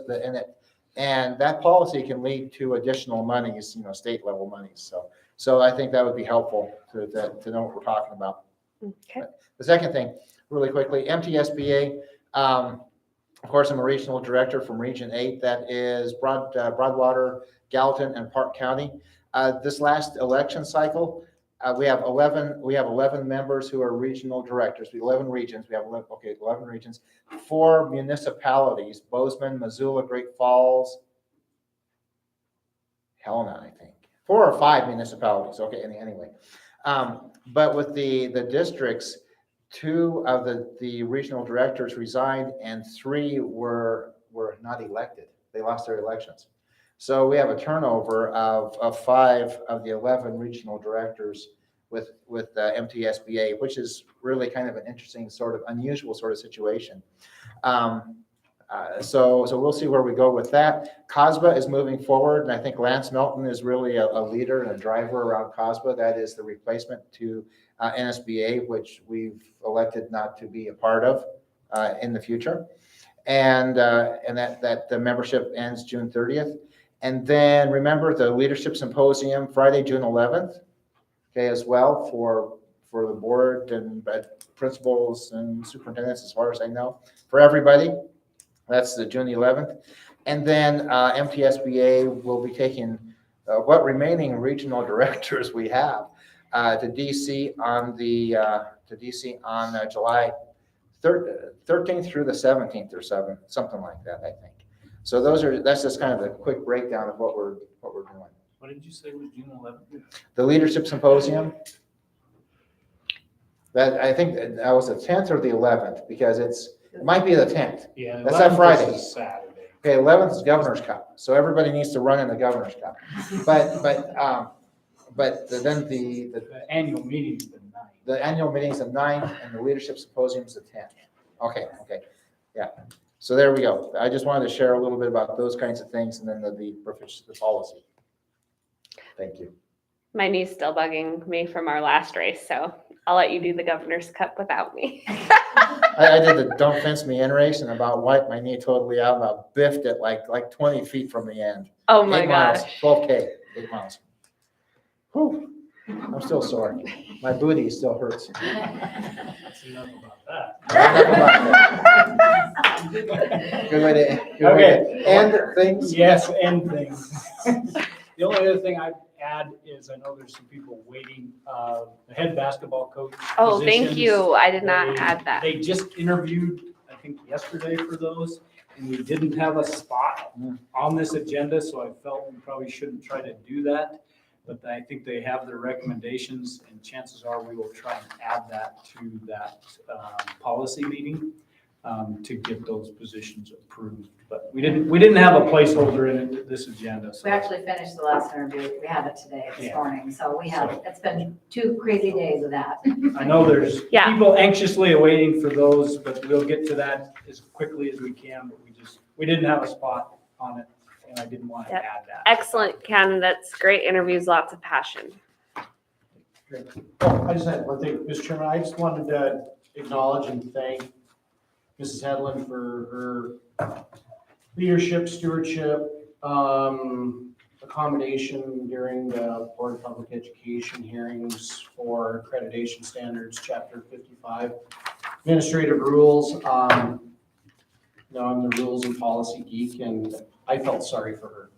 and that policy can lead to additional monies, state level monies. So I think that would be helpful to know what we're talking about. Okay. The second thing, really quickly, MTSBA. Of course, I'm a regional director from Region 8. That is Broadwater, Gallatin, and Park County. This last election cycle, we have 11 members who are regional directors. We have 11 regions. We have 11 regions. 4 municipalities: Bozeman, Missoula, Great Falls, Helena, I think. 4 or 5 municipalities. Okay, anyway. But with the districts, 2 of the regional directors resigned and 3 were not elected. They lost their elections. So we have a turnover of 5 of the 11 regional directors with MTSBA, which is really kind of an interesting unusual sort of situation. So we'll see where we go with that. COSBA is moving forward, and I think Lance Melton is really a leader and a driver around COSBA. That is the replacement to NSBA, which we've elected not to be a part of in the future. And that the membership ends June 30th. And then remember the leadership symposium Friday, June 11th, okay, as well for the board and principals and superintendents, as far as I know, for everybody. That's the June 11th. And then MTSBA will be taking what remaining regional directors we have to DC on July 13th through the 17th or something like that, I think. So that's just kind of a quick breakdown of what we're doing. What did you say was June 11th? The leadership symposium. That I think that was the 10th or the 11th, because it might be the 10th. Yeah. That's that Friday. Saturday. Okay, 11th is Governor's Cup, so everybody needs to run in the Governor's Cup. But then The annual meeting is the 9th. the annual meeting is the 9th, and the leadership symposium is the 10th. Okay, yeah. So there we go. I just wanted to share a little bit about those kinds of things, and then the policy. Thank you. My knee's still bugging me from our last race, so I'll let you do the Governor's Cup without me. I did the don't fence me in race and about wiped my knee totally out, about biffed it like 20 feet from the end. Oh my 8 miles, gosh. 12K, 8 miles. Whew, I'm still sore. My booty still hurts. That's enough about that. Good way to end things. Yes, end things. The only other thing I'd add is I know there's some people waiting, the head basketball coach. Oh, thank positions. you. I did not They- add that. They just interviewed, I think, yesterday for those, and we didn't have a spot on this agenda, so I felt we probably shouldn't try to do that. But I think they have their recommendations, and chances are we will try and add that to that policy meeting to get those positions approved. But we didn't have a placeholder in this agenda. So We actually finished the last interview. We have it today, this Yeah. morning. So it's been 2 crazy days of that. I know there's Yeah. people anxiously awaiting for those, but we'll get to that as quickly as we can. But we didn't have a spot on it, and I didn't want to Yep. add that. Excellent candidates, great interviews, lots of passion. Oh, I just had one thing, Mr. Chairman, I just wanted to acknowledge and thank Mrs. Hedlund for her leadership, stewardship, accommodation during the Board of Public Education hearings for accreditation standards, Chapter 55, administrative rules. I'm the rules and policy geek, and I felt sorry for her.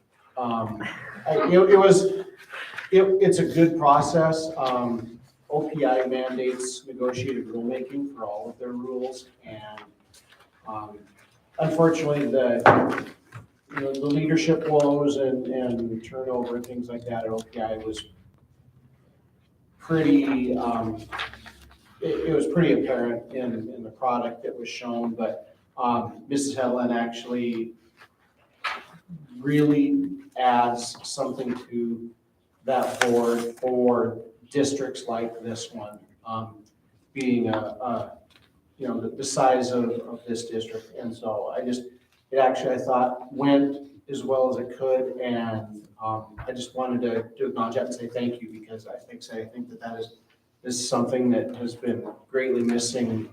It's a good process. OPI mandates negotiated rulemaking for all of their rules, and unfortunately, the leadership woes and turnover and things like that at OPI was pretty, it was pretty apparent in the product that was shown, but Mrs. Hedlund actually really adds something to that board for districts like this one, being a you know, the size of this district. And so it actually, I thought, went as well as it could. And I just wanted to acknowledge that and say thank you, because I think that is something that has been greatly missing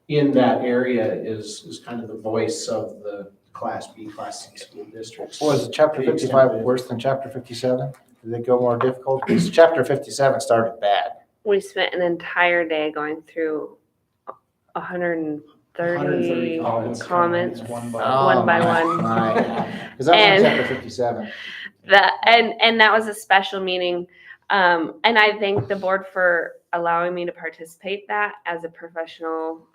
in that area is kind of the voice of the Class B, Class C school districts. Was chapter To the extent 55 that it- worse than chapter 57? Did it go more difficult? Because chapter 57 started bad. We spent an entire day going through 130 comments, one one by one. Because that was And- chapter 57. And that was a special meeting. And I thank the board for allowing me to participate that as a professional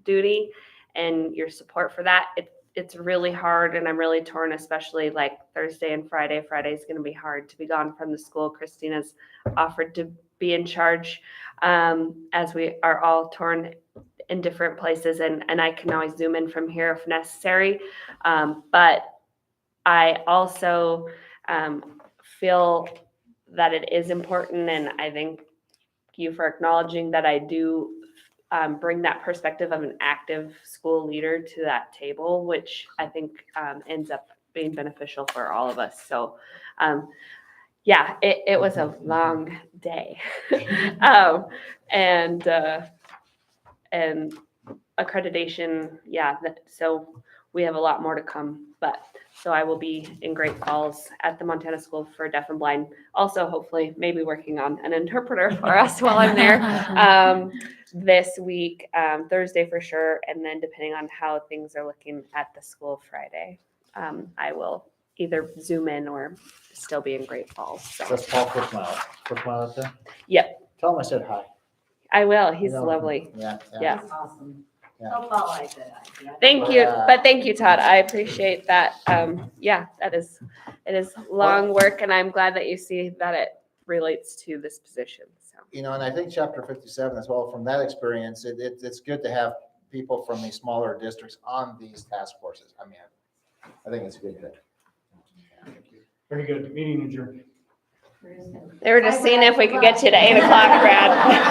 duty, and your support for that. It's really hard, and I'm really torn, especially like Thursday and Friday. Friday's going to be hard to be gone from the school. Christina's offered to be in charge, as we are all torn in different places, and I can always zoom in from here if necessary. But I also feel that it is important, and I thank you for acknowledging that I do bring that perspective of an active school leader to that table, which I think ends up being beneficial for all of us. So, yeah, it was a long day. And accreditation, yeah, so we have a lot more to come, but so I will be in Great Falls at the Montana School for Deaf and Blind. Also, hopefully, maybe working on an interpreter for us while I'm there this week, Thursday for sure, and then depending on how things are looking at the school Friday, I will either Zoom in or still be in Great Falls. So That's Paul Crookmile. Crookmile up there? Yep. Tell him I said hi. I will. He's You know, lovely. Yeah. Yeah. That's awesome. Yeah. Don't fall like that. Thank you, but thank you, Todd. I appreciate that. Yeah, it is long work, and I'm glad that you see that it relates to this position. So You know, and I think chapter 57 as well, from that experience, it's good to have people from these smaller districts on these task forces. I mean, I think it's a good thing. Very good. Meeting adjourned. they were just seeing if we could get you to 8 o'clock, Brad.